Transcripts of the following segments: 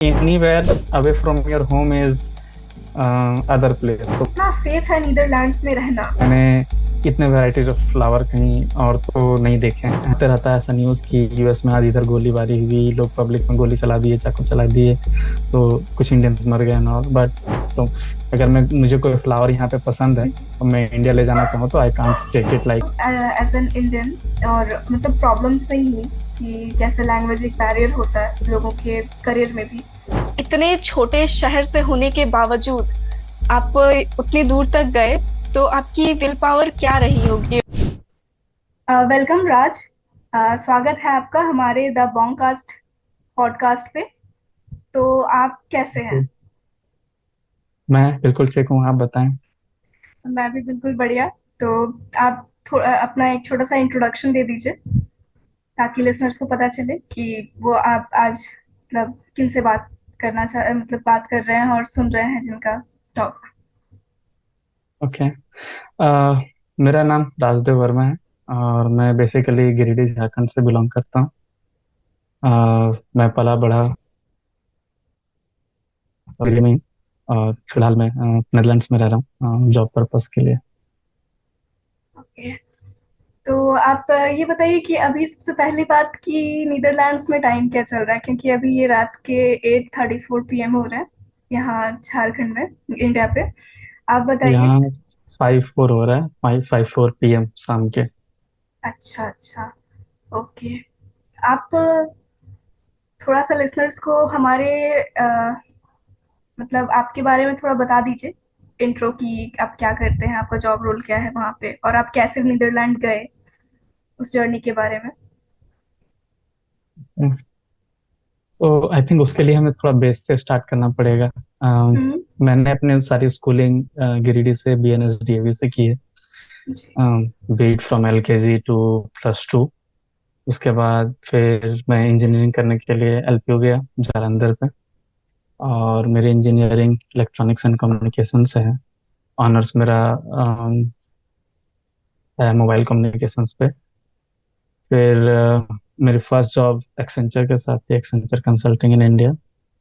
anywhere away from your home is other place. तो कितना safe है नीदरलैंड्स में रहना? मैंने इतने वैरायटीज ऑफ फ्लावर कहीं और तो नहीं देखे हैं। आते रहता है ऐसा न्यूज़ कि यूएस में आज इधर गोलीबारी हुई, लोग पब्लिक में गोली चला दिए, चाकू चला दिए, तो कुछ इंडियंस मर गए और बट तो अगर मुझे कोई फ्लावर यहाँ पे पसंद है और मैं इंडिया ले जाना चाहूँ तो I can't take it like. As an Indian, और मतलब प्रॉब्लम्स नहीं हुई कि कैसे लैंग्वेज एक बैरियर होता है लोगों के करियर में भी? इतने छोटे शहर से होने के बावजूद आप उतनी दूर तक गए, तो आपकी विल पावर क्या रही होगी? वेलकम राज। स्वागत है आपका हमारे द बॉन्गकास्ट पॉडकास्ट पे। तो आप कैसे हैं? मैं बिल्कुल ठीक हूँ, आप बताएं। मैं भी बिल्कुल बढ़िया। तो आप अपना एक छोटा सा इंट्रोडक्शन दे दीजिए ताकि लिसनर्स को पता चले कि वो आप आज मतलब किन से बात करना चाह मतलब बात कर रहे हैं और सुन रहे हैं जिनका टॉक। ओके। मेरा नाम राजदेव वर्मा है और मैं बेसिकली गिरिडीह झारखंड से बिलोंग करता हूँ। मैं पला बड़ा दिल्ली में ही, और फिलहाल मैं नेदरलैंड्स में रह रहा हूँ जॉब पर्पस के लिए। ओके। तो आप ये बताइए कि अभी सबसे पहली बात कि नीदरलैंड्स में टाइम क्या चल रहा है, क्योंकि अभी ये रात के 8:34 PM हो रहा है यहाँ झारखंड में, इंडिया पे। आप बताइए। यहाँ 5-4 हो रहा है, 5-4 PM शाम के। अच्छा अच्छा। ओके। आप थोड़ा सा लिसनर्स को हमारे मतलब आपके बारे में थोड़ा बता दीजिए, इंट्रो की आप क्या करते हैं, आपका जॉब रोल क्या है वहाँ पे, और आप कैसे नीदरलैंड गए, उस जर्नी के बारे में। तो आई थिंक उसके लिए हमें थोड़ा बेस से स्टार्ट करना पड़ेगा। हम्म। मैंने अपने सारी स्कूलिंग गिरिडीह से BNSDAV से की है, जी। Beat from LKG to +2। उसके बाद फिर मैं इंजीनियरिंग करने के लिए LPU गया जालंधर पे, और मेरी इंजीनियरिंग इलेक्ट्रॉनिक्स एंड कम्युनिकेशन से है। ऑनर्स मेरा है मोबाइल कम्युनिकेशंस पे। फिर मेरी फर्स्ट जॉब एक्सेंचर के साथ थी, एक्सेंचर कंसल्टिंग इन इंडिया।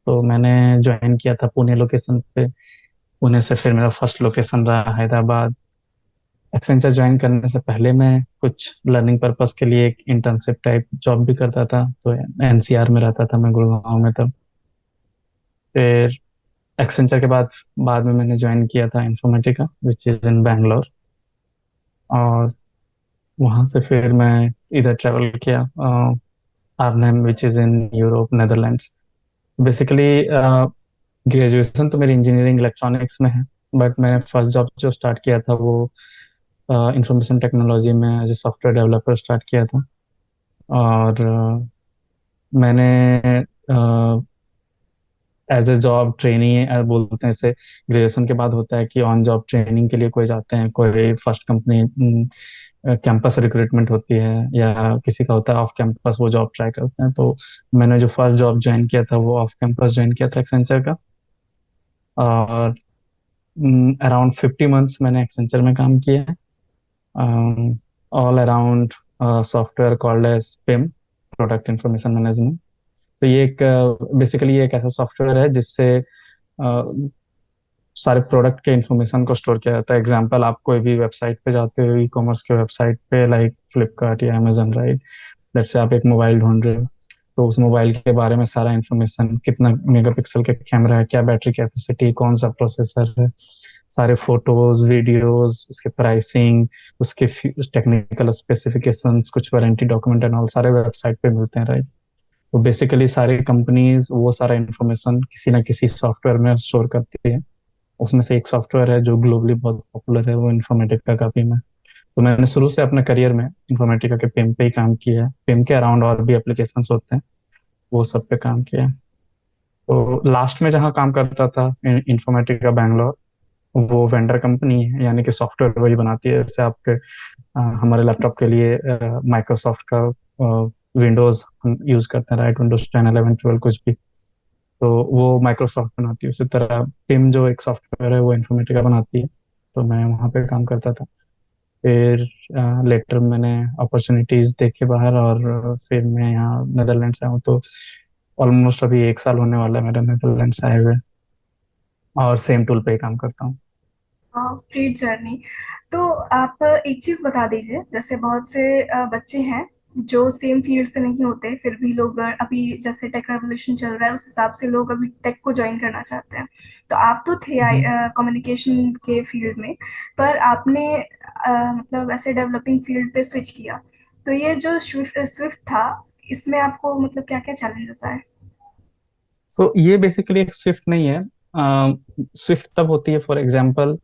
तो मैंने ज्वाइन किया था पुणे लोकेशन पे। पुणे से फिर मेरा फर्स्ट लोकेशन रहा हैदराबाद। एक्सेंचर ज्वाइन करने से पहले मैं कुछ लर्निंग पर्पस के लिए एक इंटर्नशिप टाइप जॉब भी करता था, तो NCR में रहता था मैं, गुड़गांव में तब। फिर एक्सेंचर के बाद में मैंने ज्वाइन किया था Informatica which is in Bangalore, और वहाँ से फिर मैं इधर ट्रेवल किया, Arnhem which is in Europe, Netherlands. Basically graduation तो मेरी इंजीनियरिंग इलेक्ट्रॉनिक्स में है, बट मैंने फर्स्ट जॉब जो स्टार्ट किया था वो इंफॉर्मेशन टेक्नोलॉजी में as a software developer start किया था। और मैंने एज ए जॉब ट्रेनिंग बोलते हैं इसे, ग्रेजुएशन के बाद होता है कि ऑन जॉब ट्रेनिंग के लिए कोई जाते हैं, कोई फर्स्ट कंपनी कैंपस रिक्रूटमेंट होती है, या किसी का होता है ऑफ कैंपस, वो जॉब ट्राई करते हैं। तो मैंने जो फर्स्ट जॉब ज्वाइन किया था वो ऑफ कैंपस ज्वाइन किया था एक्सेंचर का। और अराउंड 50 मंथ्स मैंने एक्सेंचर में काम किया है, all around software called as PIM, product information management. तो ये एक बेसिकली ये एक ऐसा सॉफ्टवेयर है जिससे सारे प्रोडक्ट के इंफॉर्मेशन को स्टोर किया जाता है। एग्जांपल, आप कोई भी वेबसाइट पे जाते हो, ई-कॉमर्स के वेबसाइट पे, लाइक फ्लिपकार्ट या अमेजन, राइट? लेट्स से आप एक मोबाइल ढूंढ रहे हो, तो उस मोबाइल के बारे में सारा इंफॉर्मेशन, कितना मेगापिक्सल का कैमरा है, क्या बैटरी कैपेसिटी, कौन सा प्रोसेसर है, सारे फोटोज वीडियोस, उसके प्राइसिंग, उसके टेक्निकल स्पेसिफिकेशंस, कुछ वारंटी डॉक्यूमेंट एंड ऑल, सारे वेबसाइट पे मिलते हैं, राइट? तो बेसिकली सारी कंपनीज वो सारा इंफॉर्मेशन किसी ना किसी सॉफ्टवेयर में स्टोर करती है। उसमें से एक सॉफ्टवेयर है जो ग्लोबली बहुत पॉपुलर है, वो इन्फॉर्मेटिका का PIM है। तो मैंने शुरू से अपने करियर में इन्फॉर्मेटिका के PIM पे ही काम किया है। PIM के अराउंड और भी एप्लीकेशंस होते हैं, वो सब पे काम किया है। तो लास्ट में जहाँ काम करता था, इन्फॉर्मेटिका बैंगलोर, वो वेंडर कंपनी है, यानी कि सॉफ्टवेयर वही बनाती है। जैसे आपके हमारे लैपटॉप के लिए माइक्रोसॉफ्ट का विंडोज हम यूज करते हैं, राइट? विंडोज 10, 11, 12 कुछ भी, तो वो माइक्रोसॉफ्ट बनाती है। उसी तरह PIM जो एक सॉफ्टवेयर है वो इन्फॉर्मेटिका बनाती है। तो मैं वहाँ पे काम करता था। फिर लेटर मैंने अपॉर्चुनिटीज देखे बाहर, और फिर मैं यहाँ नेदरलैंड से आया हूँ। तो ऑलमोस्ट अभी 1 साल होने वाला है मेरे नेदरलैंड्स आए हुए, और सेम टूल पे ही काम करता हूँ। Great journey. तो आप एक चीज बता दीजिए, जैसे बहुत से बच्चे हैं जो सेम फील्ड से नहीं होते, फिर भी लोग अभी जैसे टेक रेवोल्यूशन चल रहा है उस हिसाब से लोग अभी टेक को ज्वाइन करना चाहते हैं। तो आप तो थे हम्म। कम्युनिकेशन के फील्ड में, पर आपने मतलब ऐसे डेवलपिंग फील्ड पे स्विच किया। तो ये जो स्विफ्ट स्विफ्ट था, इसमें आपको मतलब क्या क्या चैलेंजेस आए? सो ये बेसिकली एक स्विफ्ट नहीं है। स्विफ्ट तब होती है, फॉर एग्जांपल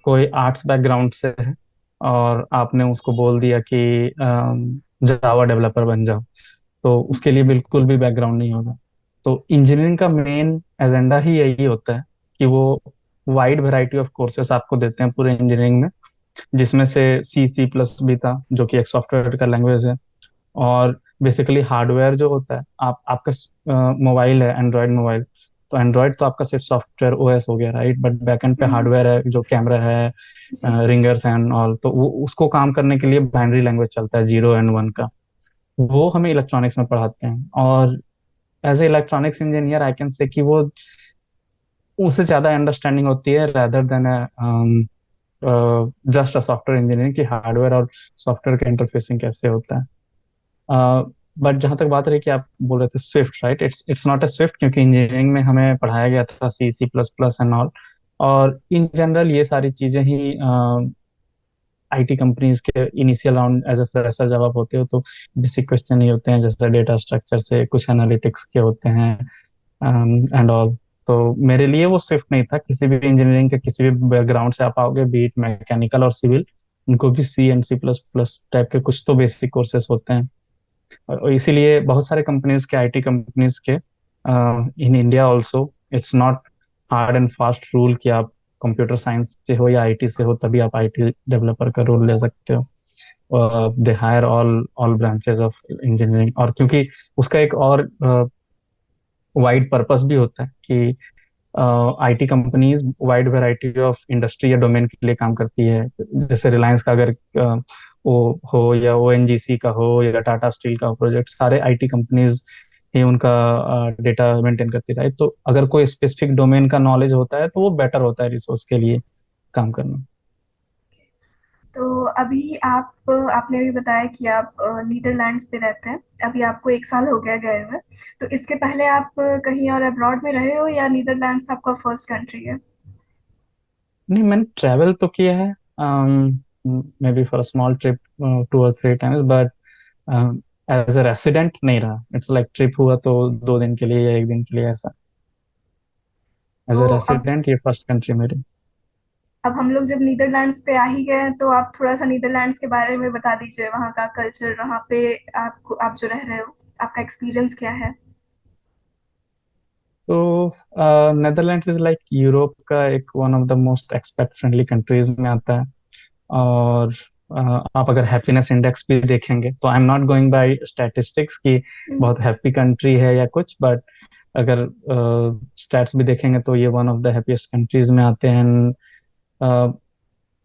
कोई आर्ट्स बैकग्राउंड से है और आपने उसको बोल दिया कि जावा डेवलपर बन जाओ, तो उसके लिए अच्छा। बिल्कुल भी बैकग्राउंड नहीं होगा। तो इंजीनियरिंग का मेन एजेंडा ही यही होता है कि वो वाइड वैरायटी ऑफ कोर्सेस आपको देते हैं पूरे इंजीनियरिंग में, जिसमें से C++ भी था, जो कि एक सॉफ्टवेयर का लैंग्वेज है। और बेसिकली हार्डवेयर जो होता है, आपका मोबाइल है एंड्रॉयड मोबाइल, तो एंड्रॉयड तो आपका सिर्फ सॉफ्टवेयर OS हो गया, राइट, बट बैकएंड पे हम्म। हार्डवेयर है, जो कैमरा है, जी। रिंगर्स एंड ऑल, तो वो उसको काम करने के लिए बाइनरी लैंग्वेज चलता है 0 एंड 1 का। वो हमें इलेक्ट्रॉनिक्स में पढ़ाते हैं, और as a electronics engineer I can say कि वो उससे ज़्यादा अंडरस्टैंडिंग होती है rather than just a software engineering की हार्डवेयर और सॉफ्टवेयर का इंटरफेसिंग कैसे होता है। बट जहां तक बात रही कि आप बोल रहे थे Swift, right, it's not a Swift, क्योंकि इंजीनियरिंग में हमें पढ़ाया गया था C++ एंड ऑल। और इन जनरल ये सारी चीजें ही आईटी कंपनीज के initial round as a fresher जब आप होते हो तो बेसिक क्वेश्चन ही होते हैं, जैसे डेटा स्ट्रक्चर से कुछ एनालिटिक्स के होते हैं एंड ऑल। तो मेरे लिए वो स्विफ्ट नहीं था। किसी भी इंजीनियरिंग के किसी भी बैकग्राउंड से आप आओगे, बीट मैकेनिकल और सिविल, उनको भी C एंड C++ टाइप के कुछ तो बेसिक कोर्सेज होते हैं। और इसीलिए बहुत सारे कंपनीज के, आईटी कंपनीज के, in India also, it's not hard and fast rule कि आप कंप्यूटर साइंस से हो या आईटी से हो तभी आप आईटी डेवलपर का रोल ले सकते हो। They hire all branches of engineering, और क्योंकि उसका एक और वाइड पर्पस भी होता है कि IT companies wide variety of industry या डोमेन के लिए काम करती है। जैसे रिलायंस का अगर वो हो, या ONGC का हो, या टाटा स्टील का प्रोजेक्ट, सारे आईटी कंपनीज ही उनका डेटा मेंटेन करती रहे। तो अगर कोई स्पेसिफिक डोमेन का नॉलेज होता है तो वो बेटर होता है रिसोर्स के लिए काम करना। तो अभी आप आपने भी बताया कि आप नीदरलैंड्स पे रहते हैं, अभी आपको 1 साल हो गया गए हुए। तो इसके पहले आप कहीं और अब्रॉड में रहे हो, या नीदरलैंड्स आपका फर्स्ट कंट्री है? नहीं, मैंने ट्रैवल तो किया है, maybe for a small trip 2 और 3 times, but as a resident नहीं रहा। इट्स लाइक ट्रिप हुआ तो 2 दिन के लिए या 1 दिन के लिए ऐसा। एज तो अ अब रेसिडेंट ये फर्स्ट कंट्री मेरी। अब हम लोग जब नीदरलैंड्स पे आ ही गए हैं, तो आप थोड़ा सा नीदरलैंड्स के बारे में बता दीजिए, वहाँ का कल्चर, वहाँ पे आपको, आप जो रह रहे हो, आपका एक्सपीरियंस क्या है? तो नेदरलैंड्स इज लाइक यूरोप का एक one of the most expert friendly countries में आता है। और आप अगर हैप्पीनेस इंडेक्स भी देखेंगे, तो I am not going by statistics कि हम्म। बहुत हैप्पी कंट्री है या कुछ, बट अगर स्टैट्स भी देखेंगे तो ये one of the happiest countries में आते हैं।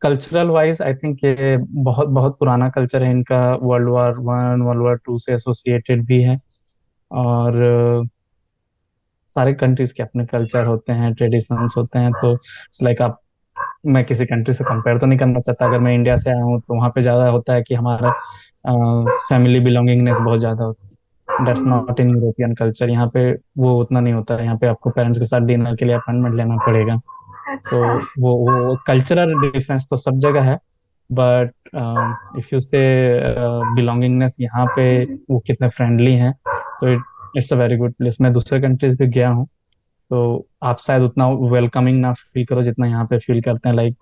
कल्चरल वाइज आई थिंक ये बहुत बहुत पुराना कल्चर है इनका, World War I World War II से एसोसिएटेड भी है। और सारे कंट्रीज के अपने कल्चर होते हैं, ट्रेडिशंस होते हैं, तो इट्स लाइक आप, मैं किसी कंट्री से कंपेयर तो नहीं करना चाहता। अगर मैं इंडिया से आया हूँ तो वहाँ पे ज़्यादा होता है कि हमारा फैमिली बिलोंगिंगनेस बहुत ज़्यादा होती है। That's hmm. Not in European culture. यहाँ पे वो उतना नहीं होता है। यहाँ पे आपको पेरेंट्स के साथ डिनर के लिए अपॉइंटमेंट लेना पड़ेगा। तो अच्छा। वो कल्चरल डिफरेंस तो सब जगह है, बट इफ यू से बिलोंगिंगनेस यहाँ पे, हम्म। वो कितने फ्रेंडली हैं, तो it's a very good place. मैं दूसरे कंट्रीज भी गया हूँ, तो आप शायद उतना वेलकमिंग ना फील करो जितना यहाँ पे फील करते हैं। लाइक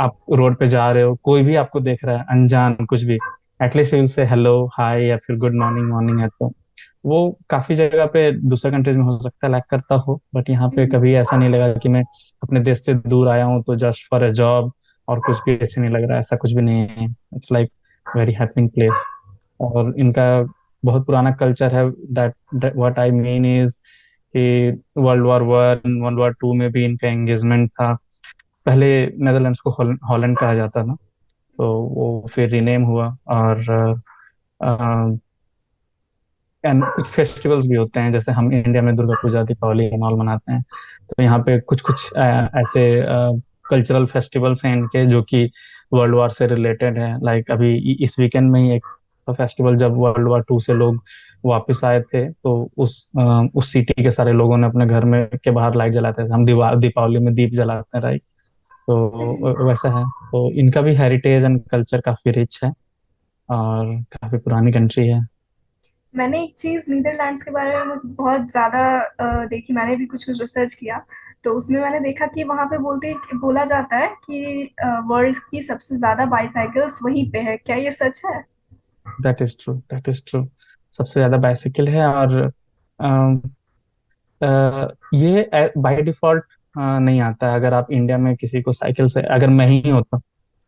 आप रोड पे जा रहे हो, कोई भी आपको देख रहा है, अनजान कुछ भी, at least will say hello hi या फिर गुड मॉर्निंग मॉर्निंग है। तो वो काफी जगह पे दूसरे कंट्रीज में हो सकता है लैक करता हो, बट यहाँ पे हम्म। कभी ऐसा नहीं लगा कि मैं अपने देश से दूर आया हूँ तो जस्ट फॉर अ जॉब और कुछ भी अच्छे नहीं लग रहा है, ऐसा कुछ भी नहीं है। It's like very happening place. और इनका बहुत पुराना कल्चर है। That what I mean is कि World War I World War II में भी इनका एंगेजमेंट था। पहले नेदरलैंड्स को हॉलैंड कहा जाता था, तो वो फिर रीनेम हुआ। और एंड कुछ फेस्टिवल्स भी होते हैं, जैसे हम इंडिया में दुर्गा पूजा, दीपावली एंड ऑल मनाते हैं। तो यहाँ पे कुछ कुछ ऐसे कल्चरल फेस्टिवल्स हैं इनके जो कि वर्ल्ड वार से रिलेटेड है। लाइक अभी इस वीकेंड में ही एक फेस्टिवल, जब वर्ल्ड वार 2 से लोग वापस आए थे, तो उस सिटी के सारे लोगों ने अपने घर में के बाहर लाइट जलाते थे। हम दीपावली में दीप जलाते हैं, राइट? तो वैसा है। तो इनका भी हेरिटेज एंड कल्चर काफी रिच है, और काफी पुरानी कंट्री है। मैंने एक चीज नीदरलैंड्स के बारे में बहुत ज्यादा देखी, मैंने भी कुछ कुछ रिसर्च किया। तो उसमें मैंने देखा कि वहां पे बोला जाता है कि वर्ल्ड की सबसे ज्यादा बाईसाइकिल्स वहीं पे है। क्या ये सच है? That is true, that is true. सबसे ज्यादा बाइसिकल है। और अम, ये बाय डिफॉल्ट नहीं आता है। अगर आप इंडिया में किसी को साइकिल से, अगर मैं ही होता, मैं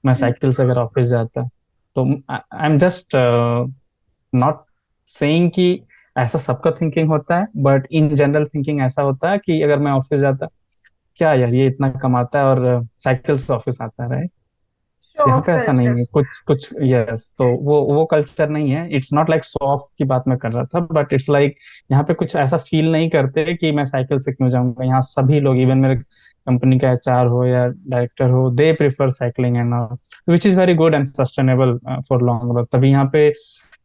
हम्म। साइकिल से अगर ऑफिस जाता, तो I am just not saying कि ऐसा सबका थिंकिंग होता है, बट इन जनरल थिंकिंग ऐसा होता है कि अगर मैं ऑफिस जाता, क्या यार ये इतना कमाता है और साइकिल से ऑफिस आता है। शो यहाँ ऑफ पे ऐसा कल्चर। नहीं है, कुछ कुछ यस। तो वो कल्चर नहीं है। It's not like show off की बात मैं कर रहा था, बट इट्स लाइक यहाँ पे कुछ ऐसा फील नहीं करते कि मैं साइकिल से क्यों जाऊंगा। यहाँ सभी लोग, इवन मेरे कंपनी का एचआर हो या डायरेक्टर हो, they prefer cycling and all, which is very good and sustainable for long run. तभी यहाँ पे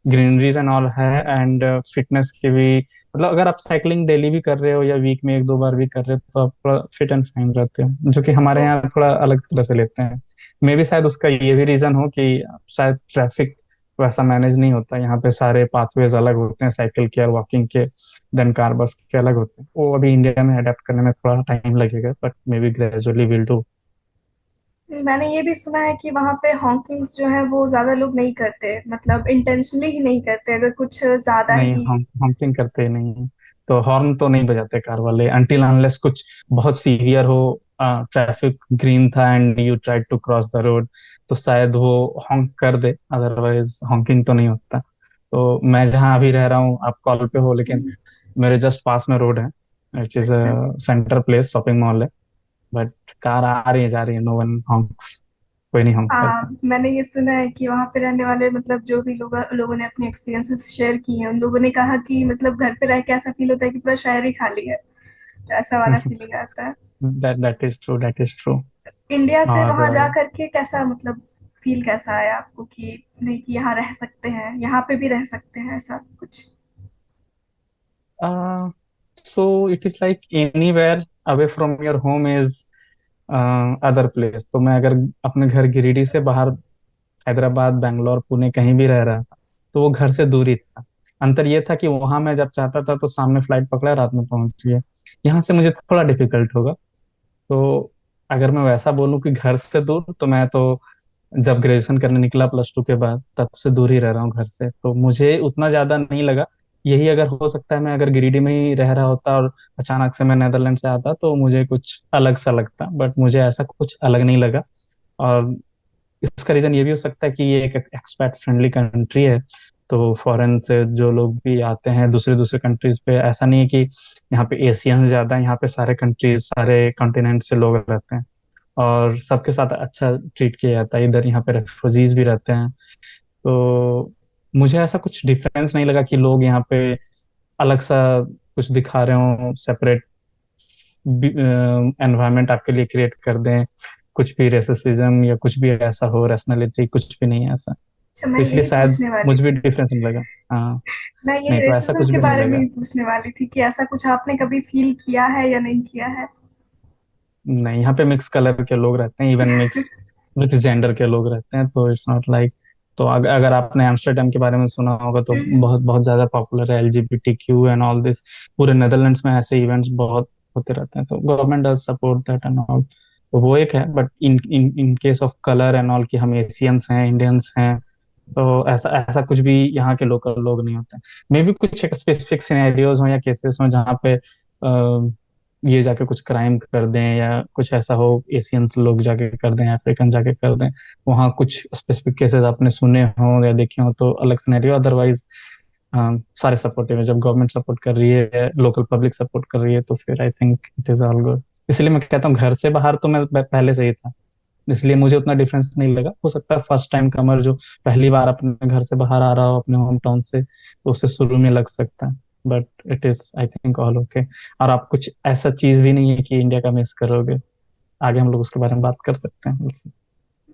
ग्रीनरीज एंड ऑल है, एंड फिटनेस के भी, मतलब अगर आप साइकिलिंग डेली भी कर रहे हो या वीक में 1-2 बार भी कर रहे हो, तो आप थोड़ा फिट एंड फाइन रहते हो, जो कि हमारे तो यहाँ थोड़ा अलग तरह से लेते हैं। मे भी शायद उसका ये भी रीजन हो कि शायद ट्रैफिक वैसा मैनेज नहीं होता यहाँ पे। सारे पाथवेज अलग होते हैं साइकिल के और वॉकिंग के, देन कार बस के अलग होते हैं। वो अभी इंडिया में अडेप्ट करने में थोड़ा टाइम लगेगा, but may be gradually will do. मैंने ये भी सुना है कि वहां पे हॉकिंग्स जो है वो ज्यादा लोग नहीं करते, मतलब इंटेंशनली ही नहीं करते, अगर कुछ ज्यादा नहीं, ही। हम हॉकिंग करते ही नहीं हैं। तो हॉर्न तो नहीं बजाते कार वाले, अनटिल अनलेस कुछ बहुत सीवियर हो, ट्रैफिक ग्रीन था and you tried to cross the road, तो शायद वो हॉन्क कर दे, अदरवाइज हॉकिंग तो नहीं होता। तो मैं जहाँ अभी रह रहा हूँ, आप कॉल पे हो, लेकिन मेरे जस्ट पास में रोड है, विच इज अच्छा। सेंटर प्लेस, शॉपिंग मॉल है। बट कार आ रही है, जा रही है, नो वन हॉन्क्स, कोई नहीं हॉन्क करता। मैंने ये सुना है कि वहां पे रहने वाले, मतलब जो भी लोगों ने अपने एक्सपीरियंसेस शेयर किए हैं, उन लोगों ने कहा कि मतलब घर पे रह के ऐसा फील होता है कि पूरा शहर ही खाली है। तो ऐसा वाला फीलिंग आता है। That is true, that is true. India से और वहां जा करके कैसा, मतलब फील कैसा आया आपको कि नहीं कि यहाँ रह सकते हैं, यहाँ पे भी रह सकते हैं, ऐसा कुछ? So it is like anywhere away from your home is other place. तो मैं अगर अपने घर गिरिडीह से बाहर, हैदराबाद, बैंगलोर, पुणे कहीं भी रह रहा था, तो वो घर से दूरी था। अंतर ये था कि वहां मैं जब चाहता था तो सामने फ्लाइट पकड़ा, रात में पहुंच गया। यहाँ से मुझे थोड़ा डिफिकल्ट होगा। तो अगर मैं वैसा बोलूं कि घर से दूर, तो मैं तो जब ग्रेजुएशन करने निकला +2 के बाद, तब से दूर ही रह रहा हूँ घर से, तो मुझे उतना ज्यादा नहीं लगा। यही अगर हो सकता है मैं अगर गिरिडीह में ही रह रहा होता और अचानक से मैं नेदरलैंड से आता, तो मुझे कुछ अलग सा लगता, बट मुझे ऐसा कुछ अलग नहीं लगा। और इसका रीजन ये भी हो सकता है कि ये एक एक्सपैट फ्रेंडली कंट्री है। तो फॉरेन से जो लोग भी आते हैं दूसरे दूसरे कंट्रीज पे, ऐसा नहीं है कि यहाँ पे एशियंस ज्यादा हैं, यहाँ पे सारे कंट्रीज, सारे कॉन्टिनेंट से लोग रहते हैं, और सबके साथ अच्छा ट्रीट किया जाता है। इधर यहाँ पे रेफ्यूजीज भी रहते हैं। तो मुझे ऐसा कुछ डिफरेंस नहीं लगा कि लोग यहाँ पे अलग सा कुछ दिखा रहे हो, सेपरेट एनवायरनमेंट आपके लिए क्रिएट कर दें, कुछ भी रेसिज्म या कुछ भी ऐसा हो, रैशनैलिटी कुछ भी नहीं है ऐसा। अच्छा, तो मैं इसलिए यही शायद पूछने वाली मुझे भी थी। डिफरेंस नहीं लगा। हाँ। मैं यही नहीं तो ऐसा रेसिज्म कुछ के भी नहीं बारे में लगा। ही पूछने वाली थी कि ऐसा कुछ आपने कभी फील किया है या नहीं किया है? नहीं, यहाँ पे मिक्स कलर के लोग रहते हैं, इवन मिक्स जेंडर के लोग रहते हैं, तो इट्स नॉट लाइक। तो अगर आपने एम्स्टर्डम के बारे में सुना होगा, तो हम्म। बहुत बहुत ज्यादा पॉपुलर है, LGBTQ एंड ऑल दिस। पूरे नेदरलैंड्स में ऐसे इवेंट्स बहुत होते रहते हैं, तो government does support that and all. तो वो एक है, but in in in case of colour and all, कि हम एशियंस हैं, इंडियंस हैं, तो ऐसा ऐसा कुछ भी यहाँ के लोकल लोग नहीं होते। मे भी कुछ एक स्पेसिफिक सिनेरियोज हो या केसेस हो जहाँ पे ये जाके कुछ क्राइम कर दें, या कुछ ऐसा हो, एशियन लोग जाके कर दें, अफ्रीकन जाके कर दें, वहाँ कुछ स्पेसिफिक केसेस आपने सुने हो या देखे हो, तो अलग सिनेरियो। अदरवाइज सारे सपोर्टिव है। जब गवर्नमेंट सपोर्ट कर रही है, लोकल पब्लिक सपोर्ट कर रही है, तो फिर I think it is all good. इसलिए मैं कहता हूँ घर से बाहर तो मैं पहले से ही था। इसलिए मुझे उतना डिफरेंस नहीं लगा। हो सकता है फर्स्ट टाइम कमर जो पहली बार अपने घर से बाहर आ रहा हो अपने होम टाउन से, तो उसे शुरू में लग सकता है, but it is I think all okay. और आप कुछ ऐसा चीज भी नहीं है कि इंडिया का मिस करोगे। आगे हम लोग उसके बारे में बात कर सकते हैं।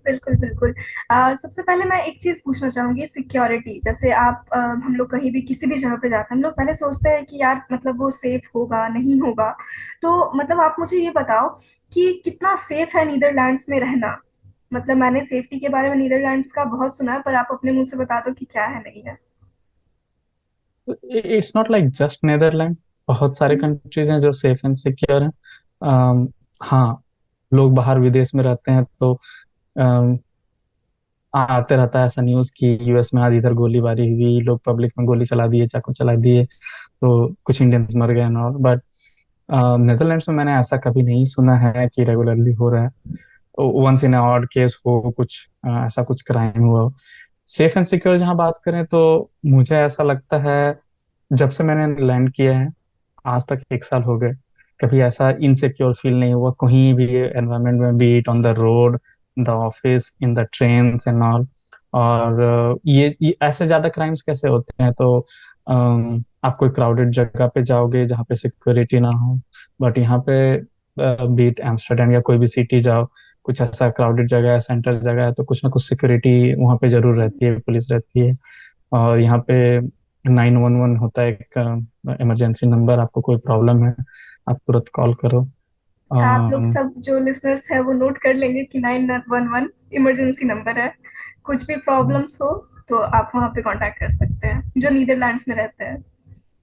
बिल्कुल बिल्कुल। सबसे पहले मैं एक चीज पूछना चाहूंगी, सिक्योरिटी। जैसे आप हम लोग कहीं भी किसी भी जगह पे जाते हैं, हम लोग पहले सोचते हैं कि यार मतलब वो सेफ होगा नहीं होगा। तो मतलब आप मुझे ये बताओ कि कितना सेफ है नीदरलैंड्स में रहना। मतलब मैंने सेफ्टी के बारे में नीदरलैंड्स का बहुत सुना है, पर आप अपने मुंह से बता दो कि क्या है नहीं है। It's not like just Netherland, बहुत सारे हम्म। कंट्रीज हैं जो सेफ एंड सिक्योर हैं। हाँ, लोग बाहर विदेश में रहते हैं तो अम, आते रहता है ऐसा न्यूज कि यूएस में आज इधर गोलीबारी हुई, लोग पब्लिक में गोली चला दिए, चाकू चला दिए, तो कुछ इंडियंस मर गए और। बट नेदरलैंड्स में मैंने ऐसा कभी नहीं सुना है कि रेगुलरली हो रहा है। वंस इन ऑड केस हो कुछ ऐसा कुछ क्राइम हुआ हो। सेफ एंड सिक्योर जहाँ बात करें तो मुझे ऐसा लगता है, जब से मैंने लैंड किया है आज तक 1 साल हो गए, कभी ऐसा इनसिक्योर फील नहीं हुआ कहीं भी एनवायरनमेंट में, B it on the road, the office, in the train and all. और ये ऐसे ज्यादा क्राइम्स कैसे होते हैं तो आप कोई क्राउडेड जगह पे जाओगे जहाँ पे सिक्योरिटी ना हो, बट यहाँ पे बीट एम्स्टर्डम या कोई भी सिटी जाओ, कुछ ऐसा क्राउडेड जगह है, सेंटर जगह है, तो कुछ ना कुछ सिक्योरिटी वहाँ पे जरूर रहती है, पुलिस रहती है। और यहाँ पे 911 होता है एक इमरजेंसी नंबर, आपको कोई प्रॉब्लम है आप तुरंत कॉल करो। अच्छा, आप लोग अम, सब जो लिसनर्स है वो नोट कर लेंगे कि 911 इमरजेंसी नंबर है। कुछ भी प्रॉब्लम्स हो तो आप वहाँ पे कांटेक्ट कर सकते हैं, जो नीदरलैंड्स में रहते हैं।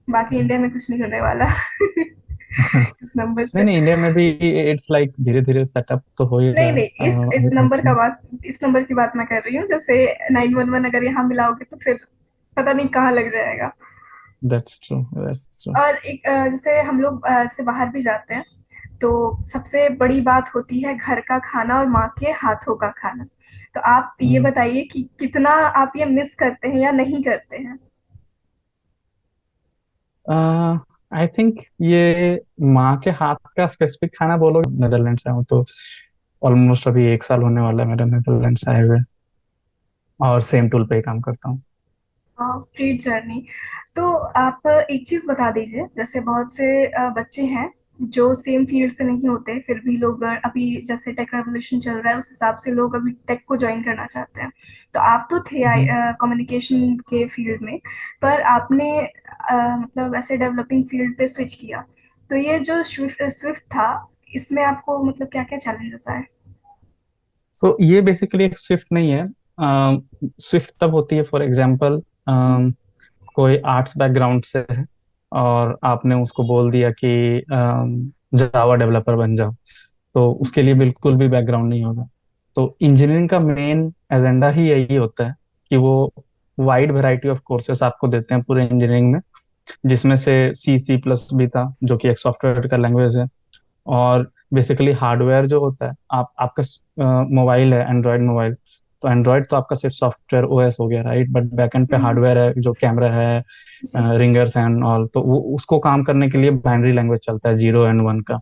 बाकी इंडिया में कुछ नहीं होने वाला इस नंबर नहीं से। नहीं, इंडिया में भी इट्स लाइक धीरे धीरे सेटअप तो हो ही नहीं रहा है। नहीं, इस नंबर का बात, इस नंबर की बात मैं कर रही हूँ। जैसे 911 अगर यहाँ मिलाओगे तो फिर पता नहीं कहाँ लग जाएगा। That's true, that's true. और एक जैसे हम लोग से बाहर भी जाते हैं, तो सबसे बड़ी बात होती है घर का खाना और माँ के हाथों का खाना। तो आप ये बताइए कि कितना आप ये मिस करते हैं या नहीं करते हैं। आई थिंक ये माँ के हाथ का स्पेसिफिक खाना बोलोगे, नेदरलैंड से हूँ तो ऑलमोस्ट अभी 1 साल होने वाला है मेरे नेदरलैंड से आए हुए, और सेम टूल पे ही काम करता हूँ। Great journey. तो आप एक चीज बता दीजिए, जैसे बहुत से बच्चे हैं जो सेम फील्ड से नहीं होते, फिर भी लोग अभी जैसे टेक रेवोल्यूशन चल रहा है उस हिसाब से लोग अभी टेक को ज्वाइन करना चाहते हैं। तो आप तो थे हम्म। कम्युनिकेशन के फील्ड में, पर आपने मतलब ऐसे डेवलपिंग फील्ड पे स्विच किया। तो ये जो स्विफ्ट स्विफ्ट था, इसमें आपको मतलब क्या क्या चैलेंजेस आए। सो ये बेसिकली एक स्विफ्ट नहीं है। स्विफ्ट तब होती है, फॉर एग्जांपल कोई आर्ट्स बैकग्राउंड से है और आपने उसको बोल दिया कि जावा डेवलपर बन जाओ, तो उसके लिए अच्छा। बिल्कुल भी बैकग्राउंड नहीं होगा। तो इंजीनियरिंग का मेन एजेंडा ही यही होता है कि वो वाइड वैरायटी ऑफ कोर्सेस आपको देते हैं पूरे इंजीनियरिंग में, जिसमें से C++ भी था जो कि एक सॉफ्टवेयर का लैंग्वेज है। और बेसिकली हार्डवेयर जो होता है, आप आपका मोबाइल है एंड्रॉयड मोबाइल, तो एंड्रॉयड तो आपका सिर्फ सॉफ्टवेयर ओएस हो गया, राइट, बट बैकएंड पे हम्म। हार्डवेयर है जो कैमरा है, जी। रिंगर्स एंड ऑल, तो वो उसको काम करने के लिए बाइनरी लैंग्वेज चलता है 0 एंड 1 का,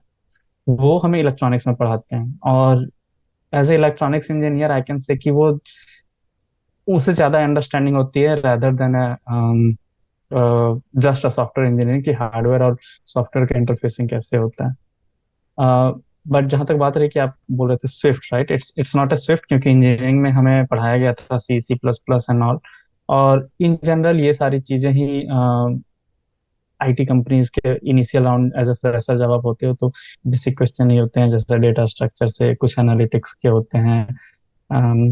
वो हमें इलेक्ट्रॉनिक्स में पढ़ाते हैं। और as a electronics engineer I can say कि वो उससे ज्यादा अंडरस्टैंडिंग होती है rather than just a software engineering की हार्डवेयर और सॉफ्टवेयर का इंटरफेसिंग कैसे होता है। बट जहां तक बात रही कि आप बोल रहे थे Swift, right, it's not a Swift, क्योंकि इंजीनियरिंग में हमें पढ़ाया गया था C++ एंड ऑल। और इन जनरल ये सारी चीजें ही आईटी कंपनीज के initial round as a fresher जब आप होते हो तो बेसिक क्वेश्चन ही होते हैं, जैसे डेटा स्ट्रक्चर से कुछ एनालिटिक्स के होते हैं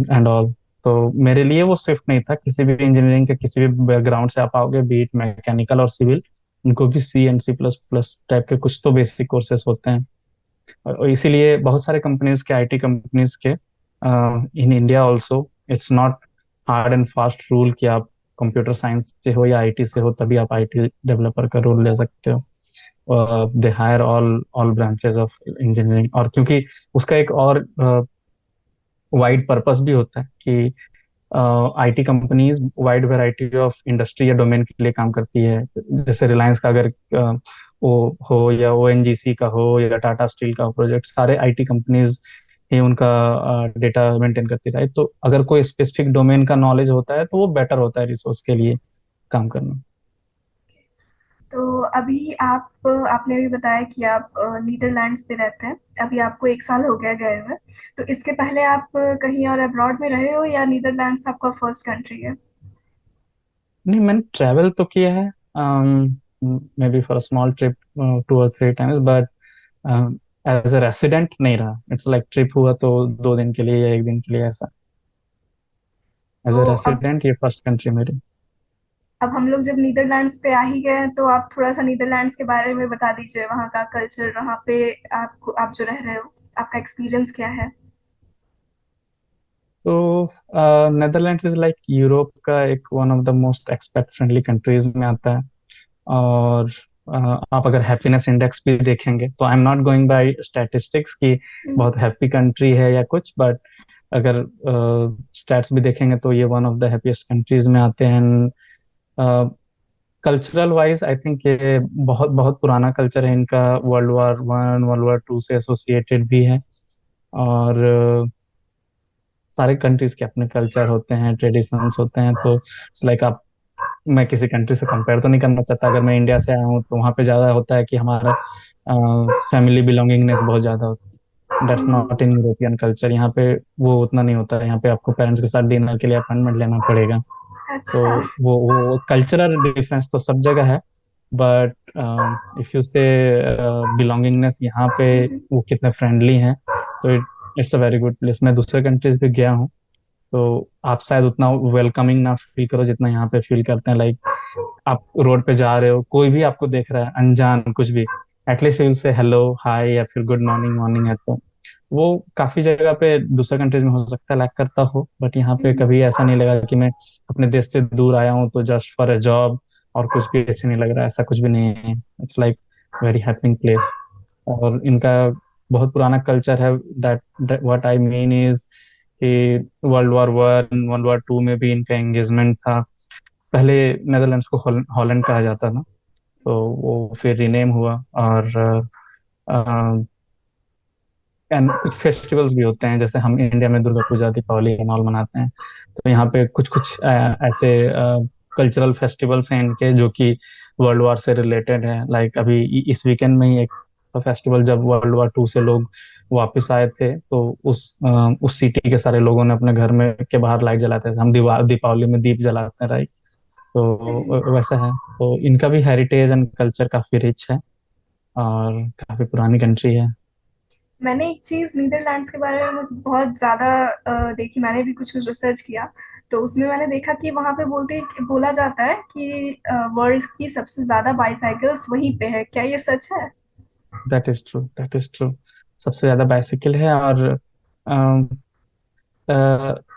एंड ऑल। तो मेरे लिए वो स्विफ्ट नहीं था। किसी भी इंजीनियरिंग के किसी भी बैकग्राउंड से आप आओगे, बीट मैकेनिकल और सिविल, उनको भी C एंड C++ टाइप के कुछ तो बेसिक कोर्सेज होते हैं। और इसीलिए बहुत सारे कंपनीज के, आईटी कंपनीज के, in India also, it's not hard and fast rule कि आप कंप्यूटर साइंस से हो या आईटी से हो तभी आप आईटी डेवलपर का रोल ले सकते हो। They hire all all branches of engineering, और क्योंकि उसका एक और वाइड पर्पस भी होता है कि IT companies wide variety of industry या डोमेन के लिए काम करती है। जैसे रिलायंस का अगर वो हो या ओएनजीसी का हो या टाटा स्टील का प्रोजेक्ट, सारे आईटी कंपनीज ही उनका डेटा मेंटेन करती रहे। तो अगर कोई स्पेसिफिक डोमेन का नॉलेज होता है तो वो बेटर होता है रिसोर्स के लिए काम करना। तो अभी आप आपने भी बताया कि आप नीदरलैंड्स पे रहते हैं। अभी आपको 1 साल हो गया गए हुए। तो इसके पहले आप कहीं और अब्रॉड में रहे हो या नीदरलैंड्स आपका फर्स्ट कंट्री है? नहीं, मैंने ट्रैवल तो किया है, maybe for a small trip 2 और 3 times, but as a resident नहीं रहा। इट्स लाइक ट्रिप हुआ तो 2 दिन के लिए या 1 दिन के लिए ऐसा। एज अ तो रेसिडेंट ये फर्स्ट कंट्री मेरी। अब हम लोग जब नीदरलैंड्स पे आ ही गए हैं, तो आप थोड़ा सा नीदरलैंड्स के बारे में बता दीजिए, वहाँ का कल्चर, वहाँ पे आप जो रह रहे हो, आपका एक्सपीरियंस क्या है? तो नेदरलैंड्स इज लाइक यूरोप का एक one of the most expert friendly countries में आता है। और आप अगर हैप्पीनेस इंडेक्स भी देखेंगे तो I am not going by statistics कि हम्म। बहुत हैप्पी कंट्री है या कुछ, बट अगर स्टैट्स भी देखेंगे तो ये one of the happiest countries में आते हैं। कल्चरल वाइज आई थिंक ये बहुत बहुत पुराना कल्चर है इनका, वर्ल्ड वॉर 1 वर्ल्ड वॉर 2 से एसोसिएटेड भी है। और सारे कंट्रीज के अपने कल्चर होते हैं, ट्रेडिशंस होते हैं। तो इट्स लाइक आप, मैं किसी कंट्री से कंपेयर तो नहीं करना चाहता। अगर मैं इंडिया से आया हूँ तो वहाँ पे ज्यादा होता है कि हमारा फैमिली बिलोंगिंगनेस बहुत ज्यादा होती है। That's hmm. Not in European culture. यहाँ पे वो उतना नहीं होता है। यहाँ पे आपको पेरेंट्स के साथ डिनर के लिए अपॉइंटमेंट लेना पड़ेगा। तो अच्छा। वो कल्चरल डिफरेंस तो सब जगह है, बट इफ यू से बिलोंगिंगनेस यहाँ पे हम्म। वो कितने फ्रेंडली हैं, तो it's a very good place. मैं दूसरे कंट्रीज भी गया हूँ, तो आप शायद उतना वेलकमिंग ना फील करो जितना यहाँ पे फील करते हैं। लाइक आप रोड पे जा रहे हो, कोई भी आपको देख रहा है अनजान कुछ भी, एटलीस्ट यू से हेलो हाय या फिर गुड मॉर्निंग मॉर्निंग है। तो वो काफी जगह पे दूसरे कंट्रीज में हो सकता है लैक करता हो, बट यहाँ पे हम्म। कभी ऐसा नहीं लगा कि मैं अपने देश से दूर आया हूँ तो जस्ट फॉर अ जॉब और कुछ भी अच्छे नहीं लग रहा है। ऐसा कुछ भी नहीं है। It's like very happening place. और इनका बहुत पुराना कल्चर है। That what I mean is कि वर्ल्ड वॉर 1 वर्ल्ड वॉर 2 में भी इनका एंगेजमेंट था। पहले नेदरलैंड्स को हॉलैंड कहा जाता था, तो वो फिर रीनेम हुआ। और एंड कुछ फेस्टिवल्स भी होते हैं, जैसे हम इंडिया में दुर्गा पूजा दीपावली एंड ऑल मनाते हैं। तो यहाँ पे कुछ कुछ ऐसे कल्चरल फेस्टिवल्स हैं इनके जो कि वर्ल्ड वॉर से रिलेटेड है। लाइक अभी इस वीकेंड में ही एक फेस्टिवल, जब वर्ल्ड वॉर 2 से लोग वापस आए थे तो उस सिटी के सारे लोगों ने अपने घर में के बाहर लाइट जलाते थे। हम दीपावली में दीप जलाते हैं, राइट? तो वैसा है। तो इनका भी हेरिटेज एंड कल्चर काफी रिच है और काफी पुरानी कंट्री है। मैंने एक चीज नीदरलैंड्स के बारे में बहुत ज्यादा देखी, मैंने भी कुछ कुछ रिसर्च किया। तो उसमें मैंने देखा कि वहां पे बोला जाता है कि वर्ल्ड की सबसे ज्यादा बाईसाइकिल्स वहीं पे है। क्या ये सच है? That is true, that is true. सबसे ज्यादा बाइसिकल है। और अम,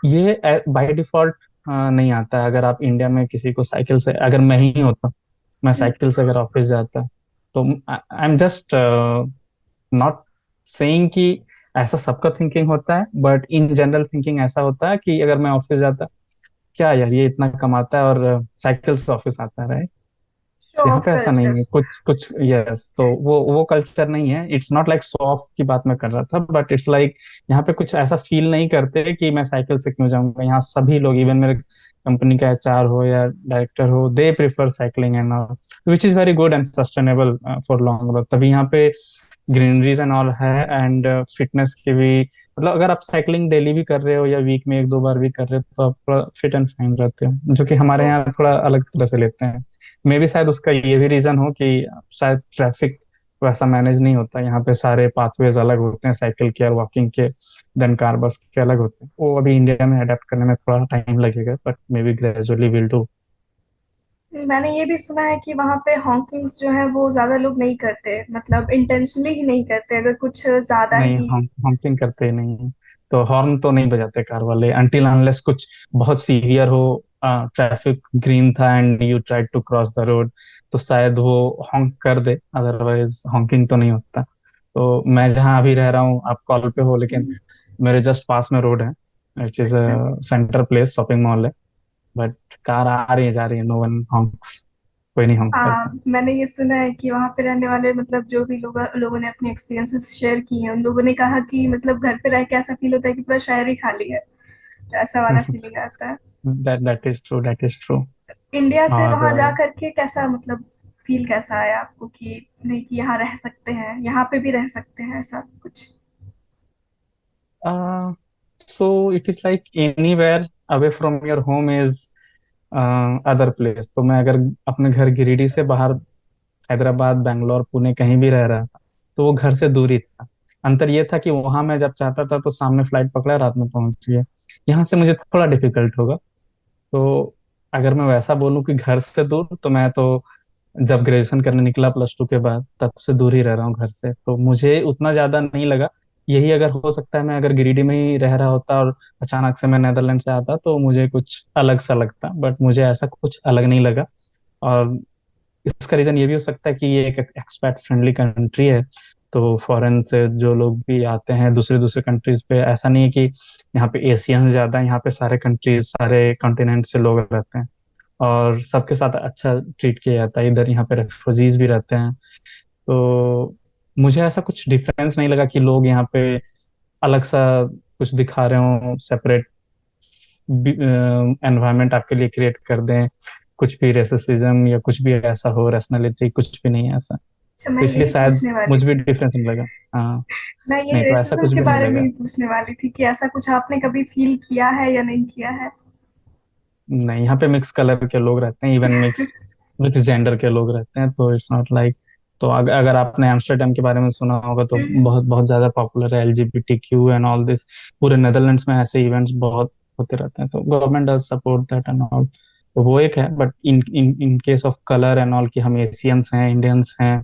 ये बाय डिफॉल्ट नहीं आता है। अगर आप इंडिया में किसी को साइकिल से, अगर मैं ही होता, मैं साइकिल से अगर ऑफिस जाता, तो I am just not saying कि ऐसा सबका थिंकिंग होता है, बट इन जनरल थिंकिंग ऐसा होता है कि अगर मैं ऑफिस जाता, क्या यार ये इतना कमाता है और साइकिल से ऑफिस आता है। शो यहाँ ऑफ पे ऐसा नहीं कल्चर। है कुछ कुछ। यस, तो वो कल्चर नहीं है। It's not like show off की बात मैं कर रहा था, बट इट्स लाइक यहाँ पे कुछ ऐसा फील नहीं करते कि मैं साइकिल से क्यों जाऊंगा। यहाँ सभी लोग, इवन मेरे कंपनी का एचआर हो या डायरेक्टर हो, they prefer cycling and all, which is very good and sustainable for long run. तभी यहाँ पे ग्रीनरीज एंड ऑल है। एंड फिटनेस के भी, मतलब अगर आप साइकिलिंग डेली भी कर रहे हो या वीक में 1-2 बार भी कर रहे हो तो आप थोड़ा फिट एंड फाइन रहते हो, जो कि हमारे तो यहाँ थोड़ा अलग तरह से लेते हैं। मे भी शायद उसका ये भी रीजन हो कि शायद ट्रैफिक वैसा मैनेज नहीं होता यहाँ पे। सारे पाथवेज अलग होते हैं साइकिल के और वॉकिंग के, देन कार बस के अलग होते हैं। वो अभी इंडिया में अडेप्ट करने में थोड़ा टाइम लगेगा, but may be gradually will do. मैंने ये भी सुना है कि वहां पे हॉकिंग्स जो है वो ज्यादा लोग नहीं करते, मतलब इंटेंशनली ही नहीं करते, अगर कुछ ज्यादा नहीं, ही। हॉकिंग करते ही नहीं हैं। तो हॉर्न तो नहीं बजाते कार वाले अनटिल अनलेस कुछ बहुत सीवियर हो। ट्रैफिक ग्रीन था and you try to cross the road, तो शायद वो हॉन्क कर दे, अदरवाइज हॉकिंग तो नहीं होता। तो मैं जहाँ अभी रह रहा हूँ, आप कॉल पे हो लेकिन मेरे जस्ट पास में रोड है, विच इज अच्छा। सेंटर प्लेस शॉपिंग मॉल है, बट कार आ रही है जा रही है, नो वन हॉन्क्स। कोई नहीं हम करता। मैंने ये सुना है कि वहां पे रहने वाले मतलब जो भी लोगों ने अपने एक्सपीरियंसेस शेयर किए हैं, उन लोगों ने कहा कि मतलब घर पे रह के ऐसा फील होता है कि पूरा शहर ही खाली है, तो ऐसा वाला फीलिंग आता है। That is true, that is true. India से और वहां जा करके कैसा मतलब फील कैसा आया आपको कि नहीं कि यहाँ रह सकते हैं, यहाँ पे भी रह सकते हैं, ऐसा कुछ? So it is like anywhere away from your home is other place. तो मैं अगर अपने घर गिरिडीह से बाहर हैदराबाद, बैंगलोर, पुणे कहीं भी रह रहा था तो वो घर से दूर ही था। अंतर ये था कि वहां मैं जब चाहता था तो सामने फ्लाइट पकड़ा, रात में पहुंच गया। यहाँ से मुझे थोड़ा डिफिकल्ट होगा। तो अगर मैं वैसा बोलूं कि घर से दूर, तो मैं तो जब ग्रेजुएशन करने निकला +2 के बाद, तब से दूर ही रह रहा हूँ घर से, तो मुझे उतना ज्यादा नहीं लगा। यही अगर हो सकता है मैं अगर गिरिडीह में ही रह रहा होता और अचानक से मैं नेदरलैंड से आता तो मुझे कुछ अलग सा लगता, बट मुझे ऐसा कुछ अलग नहीं लगा। और इसका रीजन ये भी हो सकता है कि ये एक एक्सपैट फ्रेंडली कंट्री है। तो फॉरेन से जो लोग भी आते हैं दूसरे दूसरे कंट्रीज पे, ऐसा नहीं है कि यहाँ पे एशियंस ज्यादा हैं, यहाँ पे सारे कंट्रीज, सारे कॉन्टिनेंट से लोग रहते हैं और सबके साथ अच्छा ट्रीट किया जाता है। इधर यहाँ पे रेफ्यूजीज भी रहते हैं। तो मुझे ऐसा कुछ डिफरेंस नहीं लगा कि लोग यहाँ पे अलग सा कुछ दिखा रहे हो, सेपरेट एनवायरनमेंट आपके लिए क्रिएट कर दें, कुछ भी रेसिज्म या कुछ भी ऐसा हो, रैशनैलिटी कुछ भी नहीं है ऐसा। अच्छा, तो मैं इसलिए यही शायद पूछने वाली मुझ भी थी। डिफरेंस नहीं लगा। हाँ। मैं यही नहीं तो ऐसा रेसिज्म कुछ के भी नहीं बारे में लगा। ही पूछने वाली थी कि ऐसा कुछ आपने कभी फील किया है या नहीं किया है? नहीं, यहाँ पे मिक्स कलर के लोग रहते हैं, इवन मिक्स विथ जेंडर के लोग रहते हैं, तो इट्स नॉट लाइक। तो अगर आपने एम्स्टर्डम के बारे में सुना होगा तो हम्म। बहुत बहुत ज्यादा पॉपुलर है, LGBT एंड ऑल दिस। पूरे नेदरलैंड्स में ऐसे इवेंट्स बहुत होते रहते हैं, तो government does support that and all. तो वो एक है, but in in in case of colour and all, कि हम एशियंस हैं, इंडियंस हैं,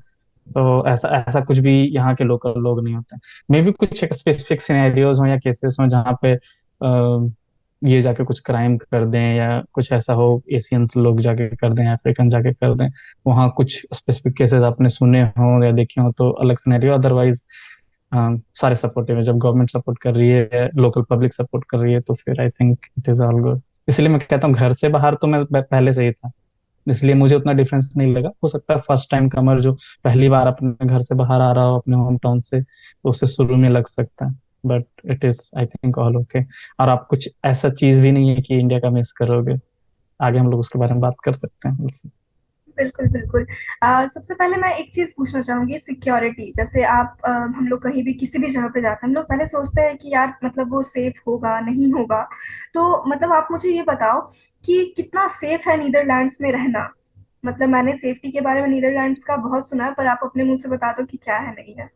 तो ऐसा ऐसा कुछ भी यहाँ के लोकल लोग नहीं होते। मे भी कुछ एक स्पेसिफिक सिनेरियोज हो या केसेस हो जहाँ पे ये जाके कुछ क्राइम कर दें या कुछ ऐसा हो, एशियन लोग जाके कर दें, अफ्रीकन जाके कर दें, वहाँ कुछ स्पेसिफिक केसेस आपने सुने हो या देखे हो तो अलग सिनेरियो। अदरवाइज सारे सपोर्टिव है। जब गवर्नमेंट सपोर्ट कर रही है, लोकल पब्लिक सपोर्ट कर रही है, तो फिर I think it is all good. इसलिए मैं कहता हूँ घर से बाहर तो मैं पहले से ही था, इसलिए मुझे उतना डिफरेंस नहीं लगा। हो सकता है फर्स्ट टाइम कमर जो पहली बार अपने घर से बाहर आ रहा हो अपने होम टाउन से, तो उसे शुरू में लग सकता है, but it is I think all okay. और आप कुछ ऐसा चीज भी नहीं है कि इंडिया का मिस करोगे। आगे हम लोग उसके बारे में बात कर सकते हैं। बिल्कुल बिल्कुल। सबसे पहले मैं एक चीज पूछना चाहूंगी, सिक्योरिटी। जैसे आप हम लोग कहीं भी किसी भी जगह पे जाते हैं, हम लोग पहले सोचते हैं कि यार मतलब वो सेफ होगा नहीं होगा। तो मतलब आप मुझे ये बताओ कि कितना सेफ है नीदरलैंड्स में रहना? मतलब मैंने सेफ्टी के बारे में नीदरलैंड्स का बहुत सुना है, पर आप अपने मुंह से बता दो कि क्या है नहीं है।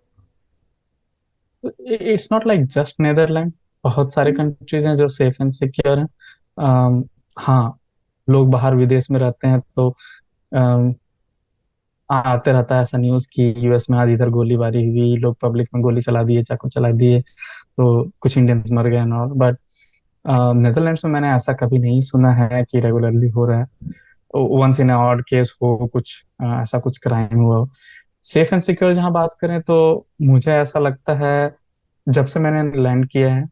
It's not like just Netherland, बहुत सारे हम्म। कंट्रीज हैं जो सेफ एंड सिक्योर हैं। हाँ, लोग बाहर विदेश में रहते हैं तो आते रहता है ऐसा न्यूज कि यूएस में आज इधर गोलीबारी हुई, लोग पब्लिक में गोली चला दिए, चाकू चला दिए, तो कुछ इंडियंस मर गए और। बट नेदरलैंड्स में मैंने ऐसा कभी नहीं सुना है कि रेगुलरली हो रहा है। वंस इन ऑड केस हो कुछ ऐसा कुछ क्राइम हुआ हो। सेफ एंड सिक्योर जहाँ बात करें तो मुझे ऐसा लगता है, जब से मैंने लैंड किया है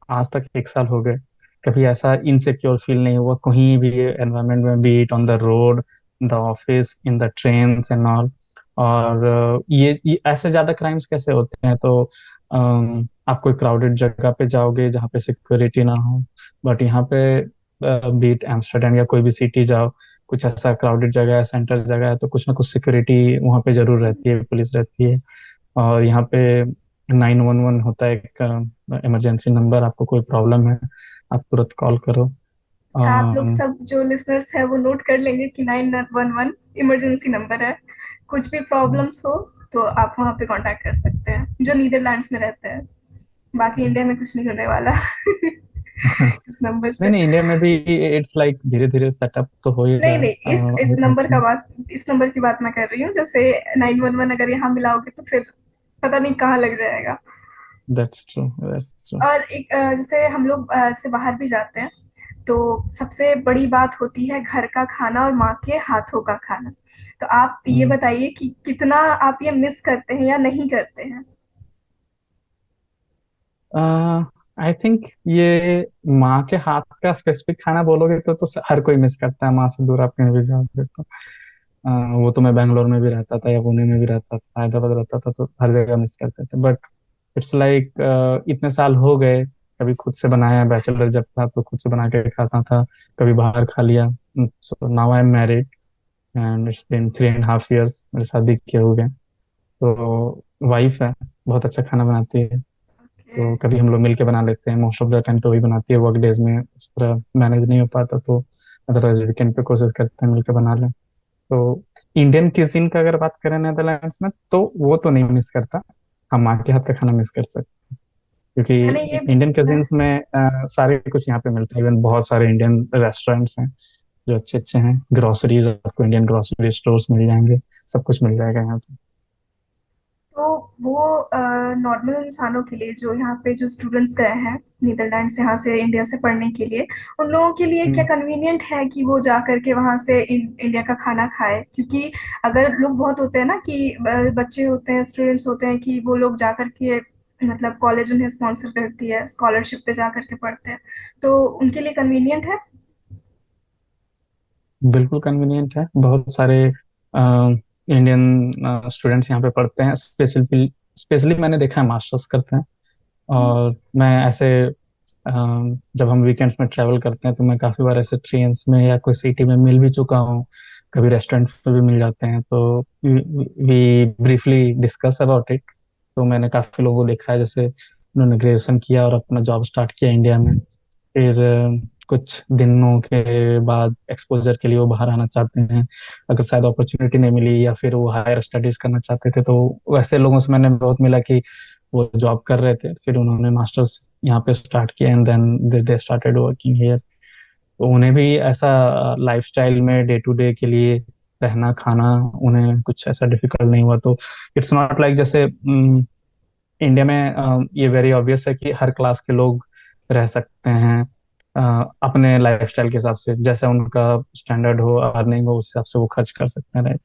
आज तक 1 साल हो गए, कभी ऐसा इनसिक्योर फील नहीं हुआ कहीं भी एनवायरनमेंट में, B it on the road, the office, in the train and all. और ये ऐसे ज्यादा क्राइम्स कैसे होते हैं, तो आप कोई क्राउडेड जगह पे जाओगे जहाँ पे सिक्योरिटी ना हो। बट यहाँ पे बीट एम्स्टर्डम या कोई भी सिटी जाओ, कुछ ऐसा क्राउडेड जगह है, सेंटर जगह है, तो कुछ ना कुछ सिक्योरिटी वहाँ पे जरूर रहती है, पुलिस रहती है। और यहाँ पे 911 होता है एक इमरजेंसी नंबर, आपको कोई प्रॉब्लम है आप तुरंत कॉल करो। अच्छा, आप लोग सब जो लिसनर्स है वो नोट कर लेंगे कि 911 इमरजेंसी नंबर है। कुछ भी प्रॉब्लम्स हो तो आप वहाँ पे कांटेक्ट कर सकते हैं, जो नीदरलैंड्स में रहते हैं। बाकी इंडिया में कुछ नहीं होने वाला इस नंबर नहीं से। नहीं, इंडिया में भी इट्स लाइक धीरे धीरे सेटअप तो हो ही नहीं रहा नहीं, इस है। नंबर का बात, इस नंबर की बात मैं कर रही हूँ। जैसे 911 अगर यहाँ मिलाओगे तो फिर पता नहीं कहाँ लग जाएगा। That's true, that's true. और एक जैसे हम लोग से बाहर भी जाते हैं तो सबसे बड़ी बात होती है घर का खाना और माँ के हाथों का खाना। तो आप ये बताइए कि कितना आप ये मिस करते हैं या नहीं करते हैं? आई थिंक ये माँ के हाथ का स्पेसिफिक खाना बोलोगे तो हर कोई मिस करता है, माँ से दूर आप कहीं भी जाओगे तो। वो तो मैं बैंगलोर में भी रहता था या पुणे में भी रहता था, हैदराबाद रहता था, तो हर जगह मिस करते थे। बट इट्स लाइक इतने साल हो गए, कभी खुद से बनाया, बैचलर जब था तो खुद से बना के खाता था, कभी बाहर खा लिया। So now I am married and it's been 3.5 years मेरे शादी किए हुए। तो वाइफ है, बहुत अच्छा खाना बनाती है। ओके। तो कभी हम लोग मिलके बना लेते हैं, मोस्ट ऑफ द टाइम तो वही बनाती है, वर्क डेज में उस तरह मैनेज नहीं हो पाता, तो अदरवाइज वीकेंड पे कोशिश करते हैं मिलके बना लें। तो इंडियन क्यूजीन का अगर बात करें नेदरलैंड्स में, तो वो तो नहीं मिस करता। हम माँ के हाथ का खाना मिस कर सकते, क्योंकि मैंने ये भी इंडियन सुना है। क्यूजीन्स में सारे कुछ यहाँ पे मिलता है। इवन बहुत सारे इंडियन रेस्टोरेंट्स हैं जो अच्छे अच्छे हैं, ग्रोसरीज आपको इंडियन ग्रोसरी स्टोर्स मिल जाएंगे, सब कुछ मिल जाएगा यहाँ पे। तो वो नॉर्मल इंसानों के लिए, जो यहाँ पे जो स्टूडेंट्स गए हैं नीदरलैंड से, यहाँ से इंडिया से पढ़ने के लिए, उन लोगों के लिए क्या हम्म, कन्वीनियंट है कि वो जा करके वहाँ से इंडिया का खाना खाए? क्योंकि अगर लोग बहुत होते हैं ना कि बच्चे होते हैं, स्टूडेंट्स होते हैं कि वो लोग जा करके, मतलब कॉलेज उन्हें स्पॉन्सर करती है, स्कॉलरशिप पे जा करके पढ़ते हैं, तो उनके लिए कन्वीनियंट है। बिल्कुल कन्वीनियंट है। बहुत सारे इंडियन स्टूडेंट्स यहाँ पे पढ़ते हैं, स्पेशली स्पेशली मैंने देखा है मास्टर्स करते हैं। और मैं ऐसे जब हम वीकेंड्स में ट्रैवल करते हैं तो मैं काफी बार ऐसे ट्रेन्स में या कोई सिटी में मिल भी चुका हूँ, कभी रेस्टोरेंट में भी मिल जाते हैं, तो we briefly discuss about it. तो मैंने काफी लोगों को देखा है, जैसे उन्होंने ग्रेजुएशन किया और अपना जॉब स्टार्ट किया इंडिया में, फिर कुछ दिनों के बाद एक्सपोजर के लिए वो बाहर आना चाहते हैं, अगर शायद अपॉर्चुनिटी नहीं मिली या फिर वो हायर स्टडीज करना चाहते थे, तो वैसे लोगों से मैंने बहुत मिला कि वो जॉब कर रहे थे, फिर उन्होंने मास्टर्स यहाँ पे स्टार्ट किया and then they started working here. तो उन्हें भी ऐसा लाइफस्टाइल में डे टू डे के लिए रहना खाना उन्हें कुछ ऐसा डिफिकल्ट नहीं हुआ। तो इट्स नॉट लाइक जैसे इंडिया में ये वेरी ऑब्वियस है कि हर क्लास के लोग रह सकते हैं अपने लाइफस्टाइल के हिसाब से, जैसा उनका स्टैंडर्ड हो, अर्निंग हो, उस हिसाब से वो खर्च कर सकते हैं, राइट।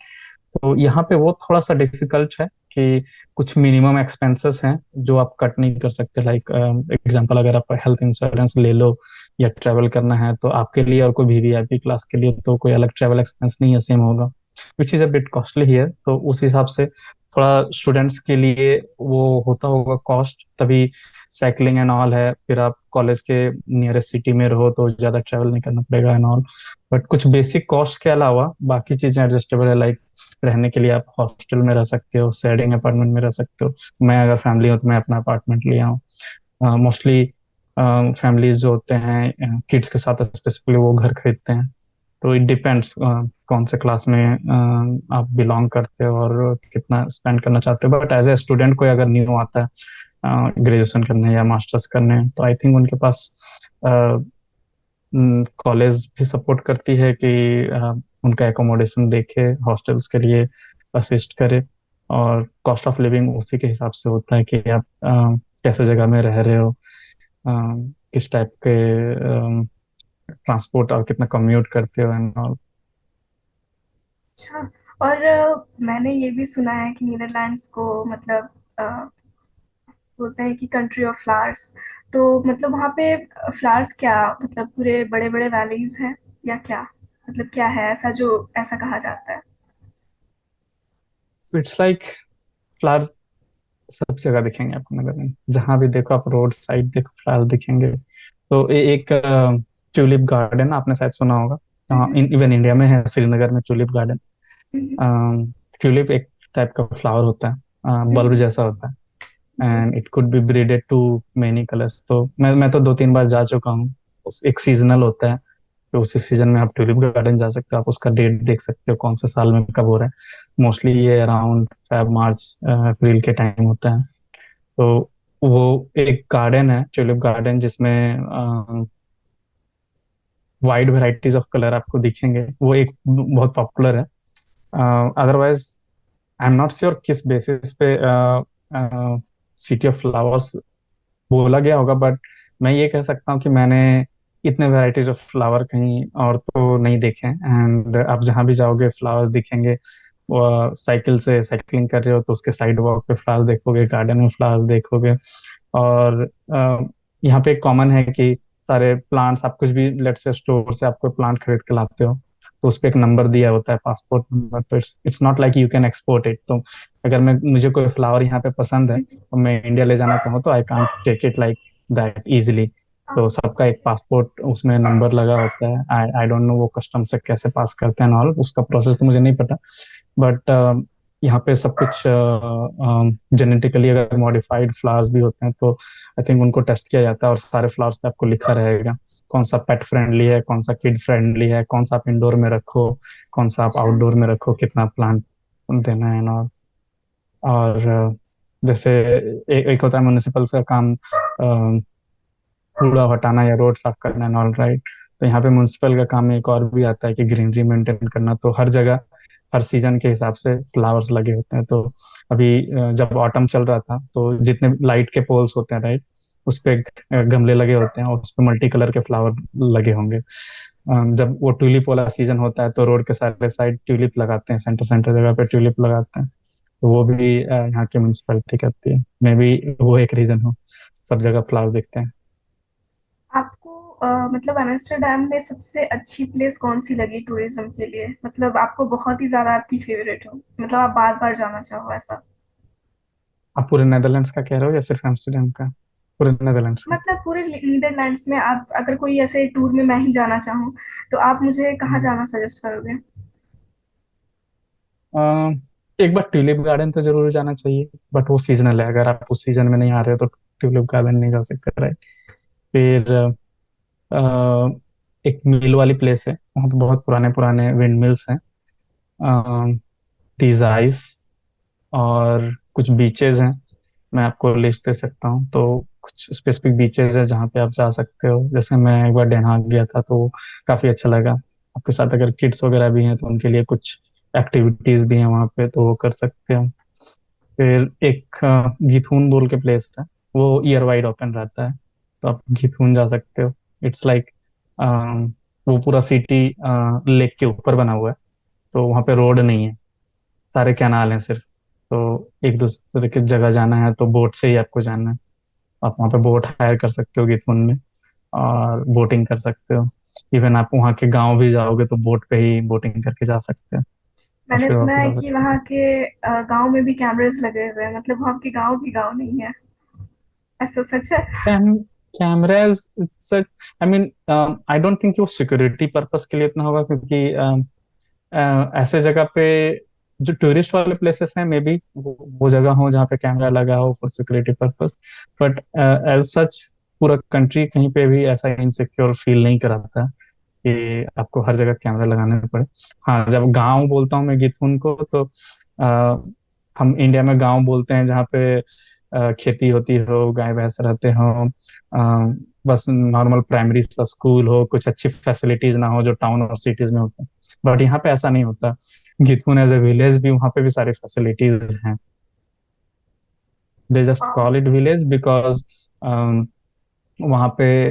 तो यहाँ पे वो थोड़ा सा डिफिकल्ट है कि कुछ मिनिमम एक्सपेंसेस हैं जो आप कट नहीं कर सकते। लाइक एग्जांपल, अगर आप हेल्थ इंश्योरेंस ले लो या ट्रेवल करना है तो आपके लिए और कोई वीवीआईपी क्लास के लिए तो कोई अलग ट्रेवल एक्सपेंस नहीं है, सेम होगा, which is a bit costly here. तो उस हिसाब से थोड़ा स्टूडेंट्स के लिए वो होता होगा कॉस्ट, तभी साइकिलिंग एंड ऑल है। फिर आप कॉलेज के नियरेस्ट सिटी में रहो तो ज्यादा ट्रेवल नहीं करना पड़ेगा एंड ऑल। बट कुछ बेसिक कॉस्ट के अलावा बाकी चीजें एडजस्टेबल है। लाइक रहने के लिए आप हॉस्टल में रह सकते हो, शेयरिंग अपार्टमेंट में रह सकते हो। मैं अगर फैमिली हूँ तो मैं अपना अपार्टमेंट लिया हूँ। मोस्टली फैमिलीज जो होते हैं किड्स के साथ स्पेसिफिकली वो घर खरीदते हैं। तो इट डिपेंड्स कौन से क्लास में आप बिलोंग करते हो और कितना स्पेंड करना चाहते हो। बट एज ए स्टूडेंट कोई अगर न्यू आता है ग्रेजुएशन करने या मास्टर्स करने, तो आई थिंक उनके पास कॉलेज भी सपोर्ट करती है कि उनका एकोमोडेशन देखे, हॉस्टल्स के लिए असिस्ट करे, और कॉस्ट ऑफ लिविंग उसी के हिसाब से होता है कि आप कैसे जगह में रह रहे हो, अ, किस टाइप के ट्रांसपोर्ट और कितना कम्यूट करते हो एंड ऑल। अच्छा। और मैंने ये भी सुना है कि नीदरलैंड्स को मतलब अ, बोलते हैं कि कंट्री ऑफ फ्लावर्स। तो मतलब वहाँ पे फ्लावर्स क्या, मतलब पूरे बड़े बड़े वैलीज हैं या क्या, मतलब क्या है ऐसा जो ऐसा कहा जाता है? सो इट्स लाइक फ्लावर सब जगह दिखेंगे आपको नगर में, जहां भी देखो आप, रोड साइड देखो फ्लावर दिखेंगे। तो एक ट्यूलिप गार्डन आपने शायद सुना होगा, हम्म। इवन इंडिया में है, श्रीनगर में ट्यूलिप गार्डन। हम्म। ट्यूलिप एक टाइप का फ्लावर होता है, बल्ब हम्म। जैसा होता है, जी। And it could be breeded to many colours. तो मैं तो 2-3 बार जा चुका हूँ। एक सीजनल होता है, तो उसी सीजन में आप ट्यूलिप गार्डन जा सकते हो, आप उसका डेट देख सकते हो कौन से साल में कब हो रहा है। मोस्टली ये अराउंड फेब मार्च अप्रैल के टाइम होता है। तो वो एक गार्डन है, ट्यूलिप गार्डन, जिसमें वाइड वेराइटीज ऑफ कलर आपको दिखेंगे। वो एक बहुत पॉपुलर है। Otherwise I am not sure किस बेसिस पे सिटी ऑफ फ्लावर्स बोला गया होगा, बट मैं ये कह सकता हूँ कि मैंने इतने वैरायटीज ऑफ फ्लावर कहीं और तो नहीं देखे हैं। एंड आप जहाँ भी जाओगे फ्लावर्स दिखेंगे। वो साइकिल से साइकिलिंग कर रहे हो तो उसके साइड वॉक पे फ्लावर्स देखोगे, गार्डन में फ्लावर्स देखोगे। और यहाँ पे एक कॉमन है कि सारे प्लांट्स, आप कुछ भी लेट्स से स्टोर से आप कोई प्लांट खरीद के लाते हो, तो उस पर एक नंबर दिया होता है, पासपोर्ट नंबर। तो it's not like you can export it. तो अगर मुझे कोई फ्लावर यहाँ पे पसंद है और मैं इंडिया ले जाना चाहूँ तो I can't take it like that easily. तो सबका एक पासपोर्ट उसमें नंबर लगा होता है। आई आई डोंट नो वो कस्टम से कैसे पास करते हैं ऑल, उसका प्रोसेस तो मुझे नहीं पता। बट यहाँ पे सब कुछ जेनेटिकली अगर मॉडिफाइड फ्लावर्स भी होते हैं तो आई थिंक उनको टेस्ट किया जाता है, और सारे फ्लावर्स पे आपको लिखा रहेगा कौन सा पेट फ्रेंडली है, कौन सा किड फ्रेंडली है, कौन सा आप इंडोर में रखो, कौन सा आप अच्छा। आउटडोर में रखो, कितना प्लांट देना है। और जैसे एक होता है म्यूनिसिपल का काम, कूड़ा हटाना या रोड साफ करना एंड ऑल राइट। तो यहाँ पे म्यूनिसिपल का काम एक और भी आता है कि ग्रीनरी मेंटेन करना। तो हर जगह हर सीजन के हिसाब से फ्लावर्स लगे होते हैं। तो अभी जब ऑटम चल रहा था तो जितने लाइट के पोल्स होते हैं राइट, उस पे गमले लगे होते हैं और उस पे मल्टी कलर के फ्लावर लगे होंगे। जब वो ट्यूलिप वाला सीजन होता है तो रोड के सारे साइड ट्यूलिप लगाते हैं, सेंटर सेंटर जगह पे ट्यूलिप लगाते हैं। तो वो भी यहाँ की म्यूनिसिपैलिटी करती है। मे बी वो एक रीजन हो, सब जगह फ्लावर्स दिखते हैं। आपको मतलब एम्स्टर्डम में सबसे अच्छी प्लेस कौन सी लगी टूरिज्म के लिए? मतलब आपको बहुत ही ज्यादा आपकी फेवरेट हो, मतलब आप बार बार जाना चाहो ऐसा। आप पूरे नेदरलैंड्स का कह रहे हो या सिर्फ एम्स्टर्डम का? पूरे नेदरलैंड्स का। मतलब पूरे नीदरलैंड्स में आप अगर कोई ऐसे टूर में मैं ही जाना चाहूँ तो आप मुझे कहाँ हम्म। जाना सजेस्ट करोगे? अ, एक बार ट्यूलिप गार्डन तो जरूर जाना चाहिए, बट वो सीजनल है, अगर आप उस सीजन में नहीं आ रहे हो तो ट्यूलिप गार्डन नहीं जा सकते राइट। फिर एक मिल वाली प्लेस है, वहाँ पे बहुत पुराने पुराने विंड मिल्स हैं। टीज आइस, और कुछ बीचेस हैं, मैं आपको लिस्ट दे सकता हूँ। तो कुछ स्पेसिफिक बीचेस है जहाँ पे आप जा सकते हो। जैसे मैं एक बार डेनहाग गया था तो काफ़ी अच्छा लगा। आपके साथ अगर किड्स वगैरह भी हैं तो उनके लिए कुछ एक्टिविटीज भी हैं वहाँ पे, तो वो कर सकते हो। फिर एक गीथून बोल के प्लेस है, वो ईयर वाइड ओपन रहता है, तो आप गीथून जा सकते हो। इट्स लाइक वो पूरा सिटी लेक के ऊपर बना हुआ है, तो वहाँ पे रोड नहीं है, सारे कैनाल हैं सिर्फ। तो एक दूसरे की जगह जाना है तो बोट से ही आपको जाना है। आप वहाँ पे बोट हायर कर सकते हो गीथुन में, और बोटिंग कर सकते हो। इवन आप वहाँ के गांव भी जाओगे तो बोट पे ही बोटिंग करके जा सकते हो और मैंने फिर सुना वापस है आ कि सकते वहाँ के गांव में भी कैमरेज लगे हुए हैं, मतलब वहाँ के गांव भी गांव नहीं है, ऐसा सच है? हो। Cameras, such, I mean I don't think वो सिक्योरिटी पर्पस के लिए इतना होगा, क्योंकि ऐसे जगह पे जो टूरिस्ट वाले प्लेसेस हैं मे बी वो जगह हो जहाँ पे कैमरा लगा हो for security purpose. But as such पूरा कंट्री कहीं पे भी ऐसा इनसिक्योर फील नहीं कराता कि आपको हर जगह कैमरा लगाने पड़े। हाँ, जब गांव बोलता हूँ मैं गीथुन को तो हम इंडिया में गांव बोलते हैं जहाँ पे खेती होती हो, गाय भैंस रहते हो, बस नॉर्मल प्राइमरी सा स्कूल हो, कुछ अच्छी फैसिलिटीज ना हो जो टाउन और सिटीज में होते हैं। बट यहाँ पे ऐसा नहीं होता। गीथुन एज ए विलेज भी, वहाँ पे भी सारी फैसिलिटीज हैं। दे जस्ट हाँ। कॉल इट विलेज बिकॉज वहाँ पे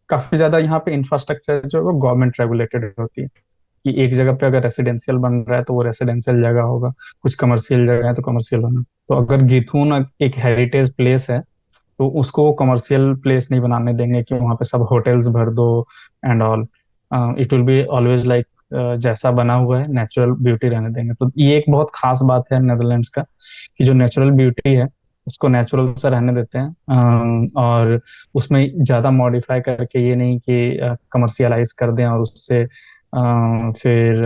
काफी ज्यादा यहाँ पे इंफ्रास्ट्रक्चर जो है वो गवर्नमेंट रेगुलेटेड होती है, कि एक जगह पे अगर रेसिडेंशियल बन रहा है तो वो रेसिडेंशियल जगह होगा, कुछ कमर्शियल जगह है तो कमर्शियल होना। तो अगर गीथून एक हेरिटेज प्लेस है तो उसको वो कमर्शियल प्लेस नहीं बनाने देंगे कि वहाँ पे सब होटल्स भर दो and all. It will be always like जैसा बना हुआ है नेचुरल ब्यूटी रहने देंगे। तो ये एक बहुत खास बात है नेदरलैंड्स का, कि जो नेचुरल ब्यूटी है उसको नेचुरल से रहने देते हैं। और उसमें ज्यादा मॉडिफाई करके ये नहीं कि कमर्शियलाइज कर दें और उससे फिर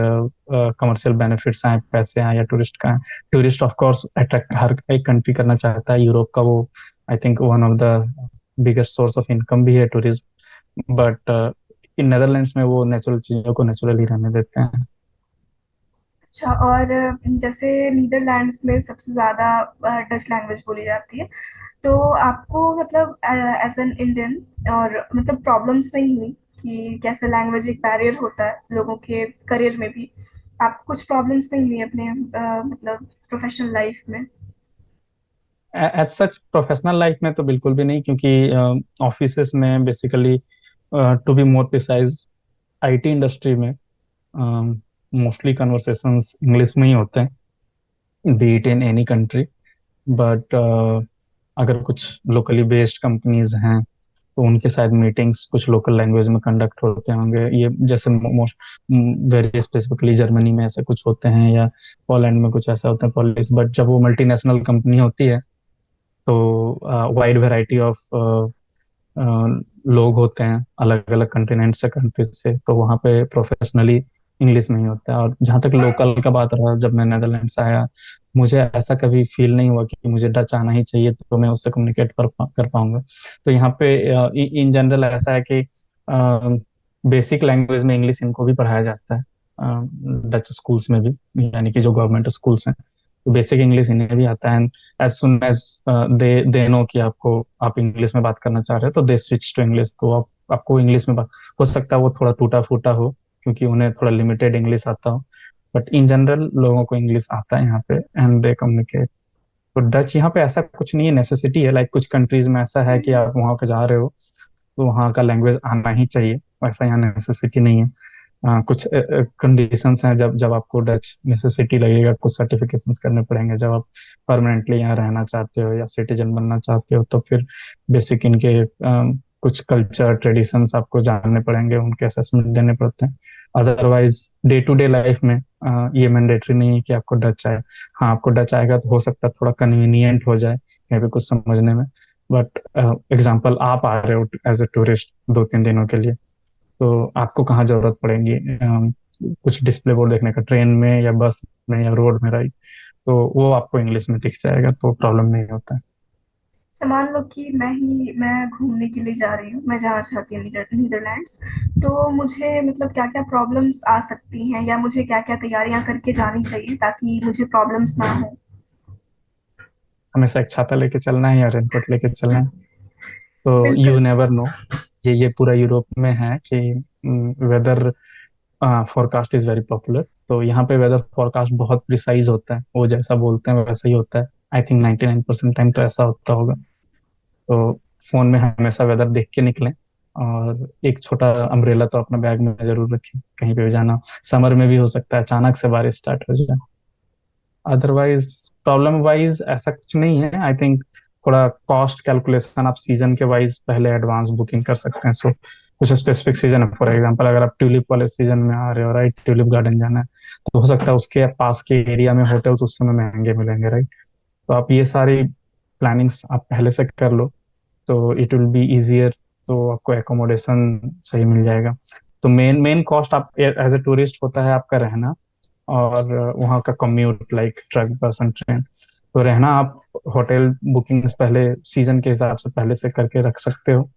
कमर्शियल बेनिफिट्स आए, पैसे आए या टूरिस्ट का आए। टूरिस्ट ऑफ कोर्स अट्रैक्ट हर एक कंट्री करना चाहता है। यूरोप का वो I think one of the biggest source of income भी है टूरिज्म। बट इन नेदरलैंड्स में वो नेचुरल चीजों को नेचुरल ही रहने देते हैं। अच्छा, और जैसे नीदरलैंड्स में सबसे ज्यादा डच लैंग्वेज बोली जाती है, तो आपको मतलब एज एन इंडियन और मतलब प्रॉब्लम्स नहीं हुई कि कैसे लैंग्वेज एक बैरियर होता है लोगों के करियर में भी? आपको कुछ प्रॉब्लम्स नहीं हुई अपने मतलब प्रोफेशनल लाइफ में? एज सच प्रोफेशनल लाइफ में तो बिल्कुल भी नहीं, क्योंकि ऑफिसेस में basically, to be more precise, IT industry में मोस्टली कन्वर्सेशंस इंग्लिश में ही होते हैं, be it in any country. But अगर कुछ लोकली बेस्ड कंपनीज हैं तो उनके साथ मीटिंग्स कुछ लोकल लैंग्वेज में कंडक्ट होते होंगे, ये जैसे मोस्ट वेरी स्पेसिफिकली जर्मनी में ऐसे कुछ होते हैं, या पोलैंड में कुछ ऐसा होता है पॉलिस। बट जब वो मल्टीनेशनल कंपनी होती है तो वाइड वैरायटी ऑफ लोग होते हैं अलग अलग कंटिनेंट से, कंट्रीज से, तो वहाँ पे प्रोफेशनली इंग्लिश नहीं होता है। और जहाँ तक लोकल का बात रहा, जब मैं नेदरलैंड्स आया, मुझे ऐसा कभी फील नहीं हुआ कि मुझे डच आना ही चाहिए तो मैं उससे कम्युनिकेट कर पाऊंगा। तो यहाँ पे इन जनरल ऐसा है कि बेसिक लैंग्वेज में इंग्लिश इनको भी पढ़ाया जाता है डच स्कूल्स में भी, यानी कि जो गवर्नमेंट स्कूल्स हैं, तो बेसिक इंग्लिश इन्हें भी आता है। As soon as they know कि आप इंग्लिश में बात करना चाह रहे हो, तो दे स्विच टू इंग्लिश। तो आपको इंग्लिश में बात, हो सकता है वो थोड़ा टूटा फूटा हो क्योंकि उन्हें थोड़ा लिमिटेड इंग्लिश आता हो, बट इन जनरल लोगों को इंग्लिश आता है यहाँ पे एंड दे कम्युनिकेट। तो डच यहाँ पे ऐसा कुछ नहीं है, नेसेसिटी है। लाइक कुछ कंट्रीज में ऐसा है कि आप वहाँ पे जा रहे हो तो वहाँ का लैंग्वेज आना ही चाहिए, वैसा यहाँ नेसेसिटी नहीं है। कुछ कंडीशंस हैं, जब जब आपको डच नेसेसिटी लगेगा, कुछ सर्टिफिकेशंस करने पड़ेंगे। जब आप परमानेंटली यहाँ रहना चाहते हो या सिटीजन बनना चाहते हो तो फिर बेसिक इनके कुछ कल्चर ट्रेडिशंस आपको जानने पड़ेंगे, उनके असेसमेंट देने पड़ते हैं। Otherwise day to day life में ये मैंडेटरी नहीं है कि आपको डच आए। हाँ, आपको डच आएगा तो हो सकता है थोड़ा कन्वीनियंट हो जाए कहीं पे कुछ समझने में। बट एग्जाम्पल, आप आ रहे हो एज ए टूरिस्ट 2-3 दिनों के लिए, तो आपको कहाँ जरूरत पड़ेगी कुछ डिस्प्ले बोर्ड देखने का, ट्रेन में या बस में या रोड में, राइट? तो वो आपको इंग्लिश में दिख जाएगा, तो प्रॉब्लम नहीं होता है। मान लो कि मैं घूमने के लिए जा रही हूँ, मैं जहाँ चाहती हूँ नीदरलैंड्स। तो मुझे मतलब क्या क्या प्रॉब्लम्स आ सकती हैं, या मुझे क्या क्या तैयारियां करके जानी चाहिए ताकि मुझे प्रॉब्लम्स ना हो? हमेशा एक छाता लेके चलना है या रेनकोट लेके चलना अच्छा। है। तो यू बिल्कुल। Never know. ये पूरा यूरोप में है कि weather forecast is very popular. तो यहाँ पे वेदर फोरकास्ट बहुत प्रिसाइज होता है, वो जैसा बोलते हैं वैसा ही होता है। आई थिंक 99% टाइम तो ऐसा होता होगा। तो फोन में हमेशा वेदर देख के निकलें, और एक छोटा अम्ब्रेला तो अपना बैग में जरूर रखें कहीं पे भी जाना। समर में भी हो सकता है अचानक से बारिश स्टार्ट हो जाए। अदरवाइज प्रॉब्लम वाइज ऐसा कुछ नहीं है, आई थिंक। थोड़ा कॉस्ट कैलकुलेशन आप सीजन के वाइज पहले एडवांस बुकिंग कर सकते हैं। सो कुछ स्पेसिफिक सीजन है, फॉर एग्जांपल अगर आप ट्यूलिप वाले सीजन में आ रहे हो, राइट, ट्यूलिप गार्डन जाना है, तो हो सकता है उसके पास के एरिया में होटल्स उस समय महंगे मिलेंगे, राइट? तो आप ये सारी प्लानिंग्स आप पहले से कर लो तो इट विल बी इजियर। तो आपको एकोमोडेशन सही मिल जाएगा। तो मेन मेन कॉस्ट आप एज ए टूरिस्ट होता है आपका रहना, और वहाँ का कम्यूट लाइक ट्रक, बस एंड ट्रेन। तो रहना आप होटल बुकिंग्स पहले सीजन के हिसाब से पहले से करके रख सकते हो।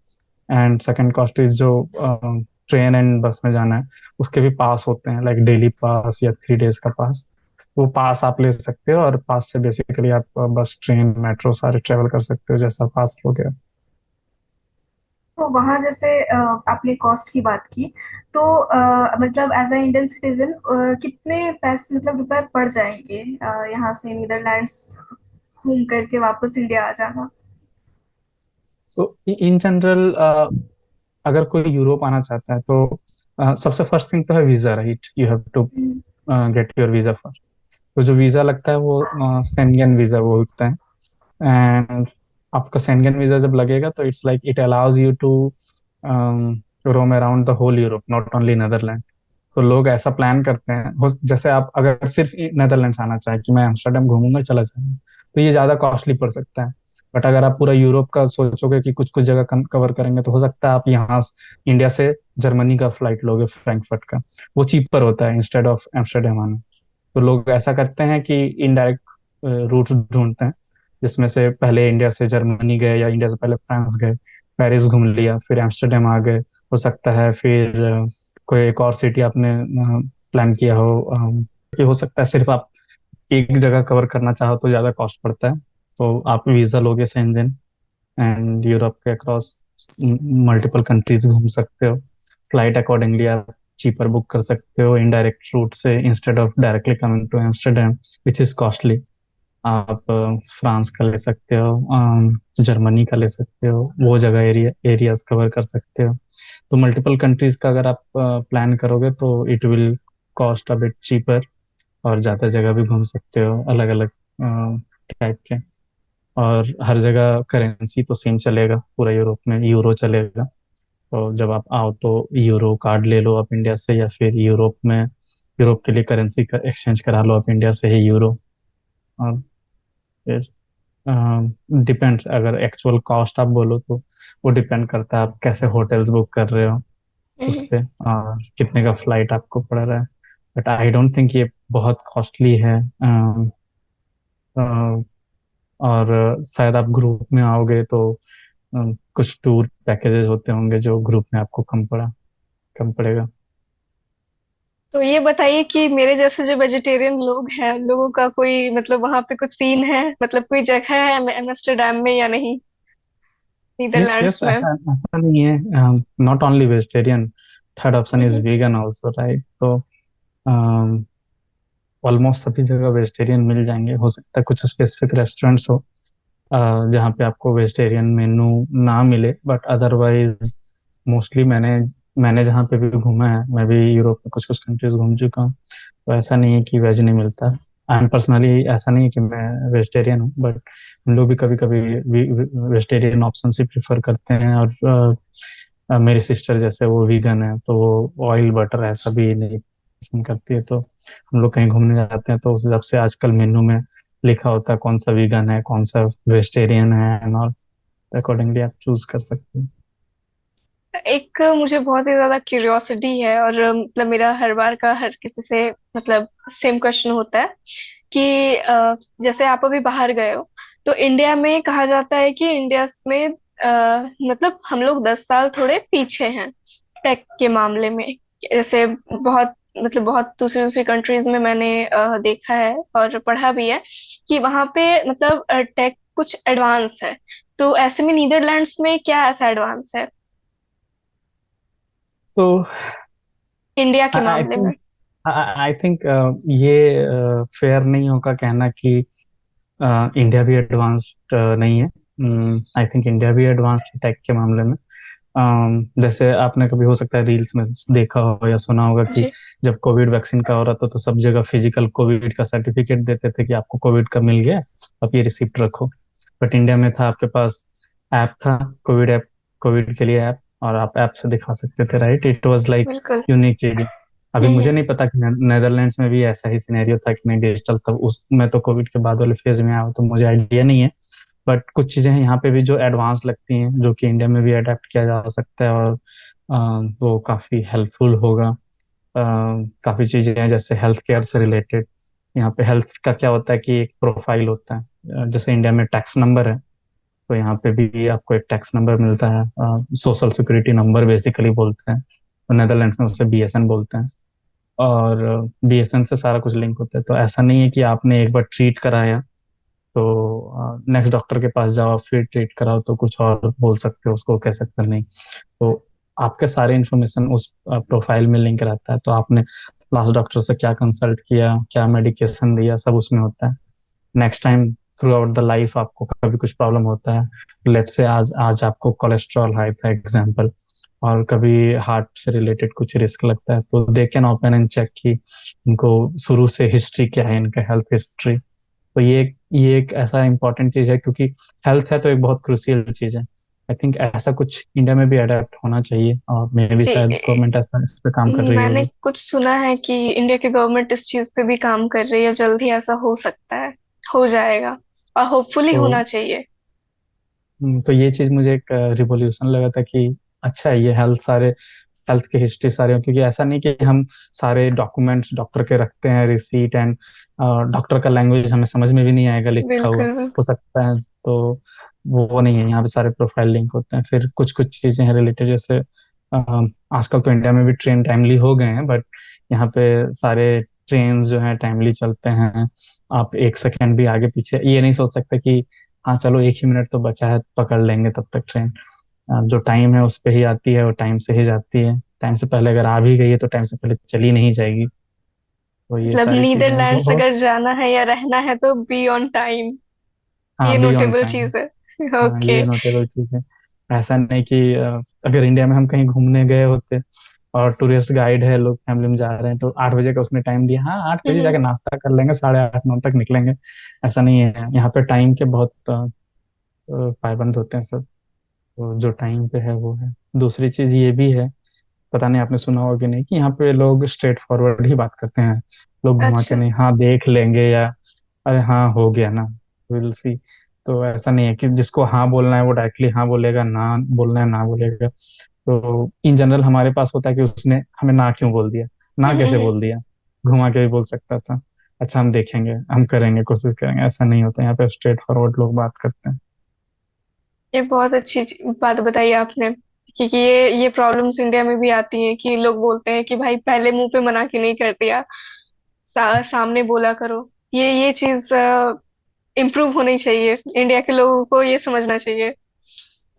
एंड सेकंड कॉस्ट इज जो ट्रेन एंड बस में जाना है, उसके भी पास होते हैं, लाइक डेली पास या 3 डेज का पास। वो पास आप ले सकते हो, और पास से बेसिकली आप बस ट्रेन मेट्रो सारे ट्रेवल कर सकते हो जैसा पास हो गया। तो वहाँ जैसे आपने कॉस्ट की बात की, तो मतलब एज अ इंडियन सिटीजन कितने पैसे मतलब रुपए पड़ जाएंगे यहाँ से नीदरलैंड्स घूम करके वापस इंडिया आ जाना? सो इन जनरल अगर कोई यूरोप आना चाहता है तो सबसे फर्स्ट थिंग तो है visa, right? You have to hmm. Get your visa first. तो जो वीजा लगता है वो शेंगेन वीजा बोलते हैं। एंड आपका शेंगेन वीजा जब लगेगा तो it's like it allows you to roam around the whole Europe, not only Netherland. तो लोग ऐसा प्लान करते हैं, जैसे आप अगर सिर्फ नेदरलैंड्स आना चाहें कि मैं एम्स्टर्डम घूमूंगा चला जाऊंगा, तो ये ज्यादा कॉस्टली पड़ सकता है। बट अगर आप पूरा यूरोप का सोचोगे कि कुछ कुछ जगह कवर करेंगे, तो हो सकता है आप यहाँ इंडिया से जर्मनी का फ्लाइट लोगे, फ्रैंकफर्ट का। वो चीपर होता है इंस्टेड ऑफ एम्स्टर्डम आना। तो लोग ऐसा करते हैं कि इनडायरेक्ट रूट ढूंढते हैं, जिसमें से पहले इंडिया से जर्मनी गए, या इंडिया से पहले फ्रांस गए, पेरिस घूम लिया, फिर एम्स्टर्डम आ गए। हो सकता है फिर कोई एक और सिटी आपने प्लान किया हो, कि हो सकता है सिर्फ आप एक जगह कवर करना चाहो तो ज्यादा कॉस्ट पड़ता है। तो आप वीजा लोगे शेंजन, एंड यूरोप के अक्रॉस मल्टीपल कंट्रीज घूम सकते हो। फ्लाइट अकॉर्डिंगली आप चीपर बुक कर सकते हो इनडायरेक्ट रूट से, instead of directly coming to Amsterdam which is costly. आप फ्रांस का ले सकते हो, जर्मनी का ले सकते हो, वो जगह एरियाज कवर कर सकते हो। तो मल्टीपल कंट्रीज का अगर आप प्लान करोगे तो it will cost a bit cheaper, और ज़्यादा जगह भी घूम सकते हो अलग अलग टाइप के। और हर जगह करेंसी तो सेम चलेगा, पूरा यूरोप में यूरो चलेगा। तो जब आप आओ तो यूरो कार्ड ले लो आप इंडिया से, या फिर यूरोप में यूरोप के लिए करेंसी का एक्सचेंज करा लो आप इंडिया से ही यूरो। और फिर डिपेंड्स, अगर एक्चुअल कॉस्ट आप बोलो तो वो डिपेंड करता है आप कैसे होटल्स बुक कर रहे हो उस हम्म। पे, और कितने का फ्लाइट आपको पड़ रहा है। बट आई डोंट थिंक ये बहुत कॉस्टली है। और शायद आप ग्रुप में आओगे तो कुछ टूर पैकेजेस होते होंगे जो ग्रुप में आपको कम पड़ेगा। तो ये बताइए कि मेरे जैसे जो वेजिटेरियन लोग हैं उन लोगों का कोई मतलब वहां पे कुछ सीन है, मतलब कोई जगह है एम्स्टर्डम में या नहीं, यस नीदरलैंड्स यस, में? ऐसा ऐसा नहीं है। Not only vegetarian, third option is hmm. Vegan also, right? तो ऑलमोस्ट सभी जगह वेजिटेरियन मिल जाएंगे। हो सकता है कुछ स्पेसिफिक रेस्टोरेंट्स हो जहाँ पे आपको वेजिटेरियन मेनू ना मिले, बट अदरवाइज मोस्टली मैंने जहाँ पे भी घूमा है, मैं भी यूरोप में कुछ कुछ कंट्रीज घूम चुका हूँ, तो ऐसा नहीं है कि वेज नहीं मिलता। आई एम पर्सनली, ऐसा नहीं है कि मैं वेजिटेरियन हूँ, बट हम लोग भी कभी कभी वेजिटेरियन ऑप्शन ही प्रेफर करते हैं। और मेरी सिस्टर जैसे वो वीगन है, तो वो ऑयल बटर ऐसा भी नहीं पसंद करती है। तो हम लोग कहीं घूमने जाते हैं तो उस हिसाब से आजकल मेन्यू में लिखा होता है कौन सा वीगन है, कौन सा वेजिटेरियन है, एंड ऑल अकॉर्डिंगली आप चूज कर सकते हैं। एक मुझे बहुत ही ज्यादा क्यूरियोसिटी है, और मतलब मेरा हर बार का हर किसी से मतलब सेम क्वेश्चन होता है कि जैसे आप अभी बाहर गए हो, तो इंडिया में कहा जाता है कि इंडिया में मतलब हम लोग 10 साल थोड़े पीछे हैं टेक के मामले में। जैसे बहुत मतलब बहुत दूसरी दूसरी कंट्रीज में मैंने देखा है और पढ़ा भी है कि वहाँ पे मतलब टेक कुछ एडवांस है। तो ऐसे में नीदरलैंड्स में क्या ऐसा एडवांस है तो इंडिया के आई मामले में? थिंक आई थिंक ये फेयर नहीं होगा कहना कि इंडिया भी एडवांस्ड नहीं है। आई थिंक इंडिया भी एडवांस्ड टेक के मामले में। जैसे आपने कभी हो सकता है रील्स में देखा हो या सुना होगा कि जी। जब कोविड वैक्सीन का हो रहा था तो सब जगह फिजिकल कोविड का सर्टिफिकेट देते थे कि आपको कोविड का मिल गया, आप ये रिसिप्ट रखो। बट इंडिया में था आपके पास ऐप था, कोविड ऐप, कोविड के लिए ऐप, और आप ऐप से दिखा सकते थे, राइट? इट वाज लाइक बिल्कुल। यूनिक चीज। अभी हम्म। मुझे नहीं पता कि नेदरलैंड्स में भी ऐसा ही सिनेरियो था कि नहीं डिजिटल, तब उस मैं तो कोविड के बाद वाले फेज में आया हूं, तो मुझे आइडिया नहीं है। बट कुछ चीजें हैं यहाँ पे भी जो एडवांस लगती हैं, जो कि इंडिया में भी अडेप्ट किया जा सकता है, और वो काफी हेल्पफुल होगा। काफी चीजें हैं जैसे हेल्थ केयर से रिलेटेड। यहाँ पे हेल्थ का क्या होता है कि एक प्रोफाइल होता है। जैसे इंडिया में टैक्स नंबर है, तो यहाँ पे भी आपको एक टैक्स नंबर मिलता है, सोशल सिक्योरिटी नंबर बेसिकली बोलते हैं, तो नेदरलैंड में उसे बीएसएन बोलते हैं। और बीएसएन से सारा कुछ लिंक होता है, तो ऐसा नहीं है कि आपने एक बार ट्रीट कराया तो नेक्स्ट डॉक्टर के पास जाओ फिर ट्रीट कराओ तो कुछ और बोल सकते हो उसको, कह सकते हो नहीं। तो आपके सारे इन्फॉर्मेशन उस प्रोफाइल में लिंक रहता है, तो आपने लास्ट डॉक्टर से क्या कंसल्ट किया, क्या मेडिकेशन दिया, सब उसमें होता है। Next time through out the life आपको कभी कुछ प्रॉब्लम होता है, लेट से आज आज आपको कोलेस्ट्रॉल हाई था एग्जाम्पल, और कभी हार्ट से रिलेटेड कुछ रिस्क लगता है, तो they can open and check कि इनको शुरू से हिस्ट्री क्या है, इनका हेल्थ हिस्ट्री। तो ये एक ऐसा इंपॉर्टेंट चीज है, क्योंकि हेल्थ है तो एक बहुत क्रूशियल चीज है। आई थिंक ऐसा कुछ इंडिया में भी अडेप्ट होना चाहिए, और मे भी जी। शायद गवर्नमेंट ऐसा इस पे काम कर रही मैंने होगी। कुछ सुना है कि इंडिया की गवर्नमेंट इस चीज पे भी काम कर रही है, जल्द ही ऐसा हो सकता है, हो जाएगा, और होपफुली तो होना चाहिए। तो ये चीज मुझे एक रिवोल्यूशन लगा था कि अच्छा है ये हेल्थ की हिस्ट्री सारे, क्योंकि ऐसा नहीं कि हम सारे डॉक्यूमेंट्स डॉक्टर के रखते हैं, रिसीट एंड डॉक्टर का लैंग्वेज हमें समझ में भी नहीं आएगा लिखा हुआ, बिल्कुल। हो सकता है। तो वो नहीं है, यहाँ पे सारे प्रोफाइल लिंक होते हैं। फिर कुछ कुछ चीजें हैं रिलेटेड, जैसे आजकल तो इंडिया में भी ट्रेन टाइमली हो गए हैं, बट यहाँ पे सारे ट्रेन जो हैं टाइमली चलते हैं। आप एक सेकंड भी आगे पीछे ये नहीं सोच सकते कि हाँ चलो एक ही मिनट तो बचा है पकड़ लेंगे तब तक ट्रेन। जो टाइम है उस पे ही आती है और टाइम से ही जाती है। टाइम से पहले अगर आ भी गई है तो टाइम से पहले चली नहीं जाएगी। तो ये मतलब सारी चीजें हैं नीदरलैंड्स बहुत। अगर जाना है या रहना है तो बी ऑन टाइम, हाँ, ये बी ऑन नोटेबल टाइम। चीज है। हाँ, ओके। ये नोटेबल चीज है। ऐसा नहीं कि अगर इंडिया में हम कहीं घूमने गए होते और टूरिस्ट गाइड है, लोग फैमिली में जा रहे हैं, तो 8 बजे का उसने टाइम दिया, हाँ 8 बजे हम्म। जाके नाश्ता कर लेंगे, 8:30 9 तक निकलेंगे। ऐसा नहीं है, यहाँ पे टाइम के बहुत पाबंद होते हैं सब। तो जो टाइम पे है वो है। दूसरी चीज ये भी है, पता नहीं आपने सुना होगा कि नहीं, कि यहाँ पे लोग स्ट्रेट फॉरवर्ड ही बात करते हैं। लोग घुमा के अच्छा। नहीं, हाँ देख लेंगे, या अरे हाँ हो गया ना, विल सी। तो ऐसा नहीं है कि जिसको हाँ बोलना है वो डायरेक्टली हाँ बोलेगा, ना बोलना है ना बोलेगा। तो इन जनरल हमारे पास होता है कि उसने हमें ना क्यों बोल दिया, ना कैसे बोल दिया, घुमा के भी बोल सकता था। अच्छा हम देखेंगे, हम करेंगे, कोशिश करेंगे, ऐसा नहीं होता। यहाँ पे स्ट्रेट फॉरवर्ड लोग बात करते हैं। ये बहुत अच्छी बात बताई आपने, क्योंकि ये प्रॉब्लम्स इंडिया में भी आती हैं कि लोग बोलते हैं कि भाई पहले मुंह पे मना क्यों नहीं कर दिया, सामने बोला करो। ये चीज इम्प्रूव होनी चाहिए, इंडिया के लोगों को ये समझना चाहिए।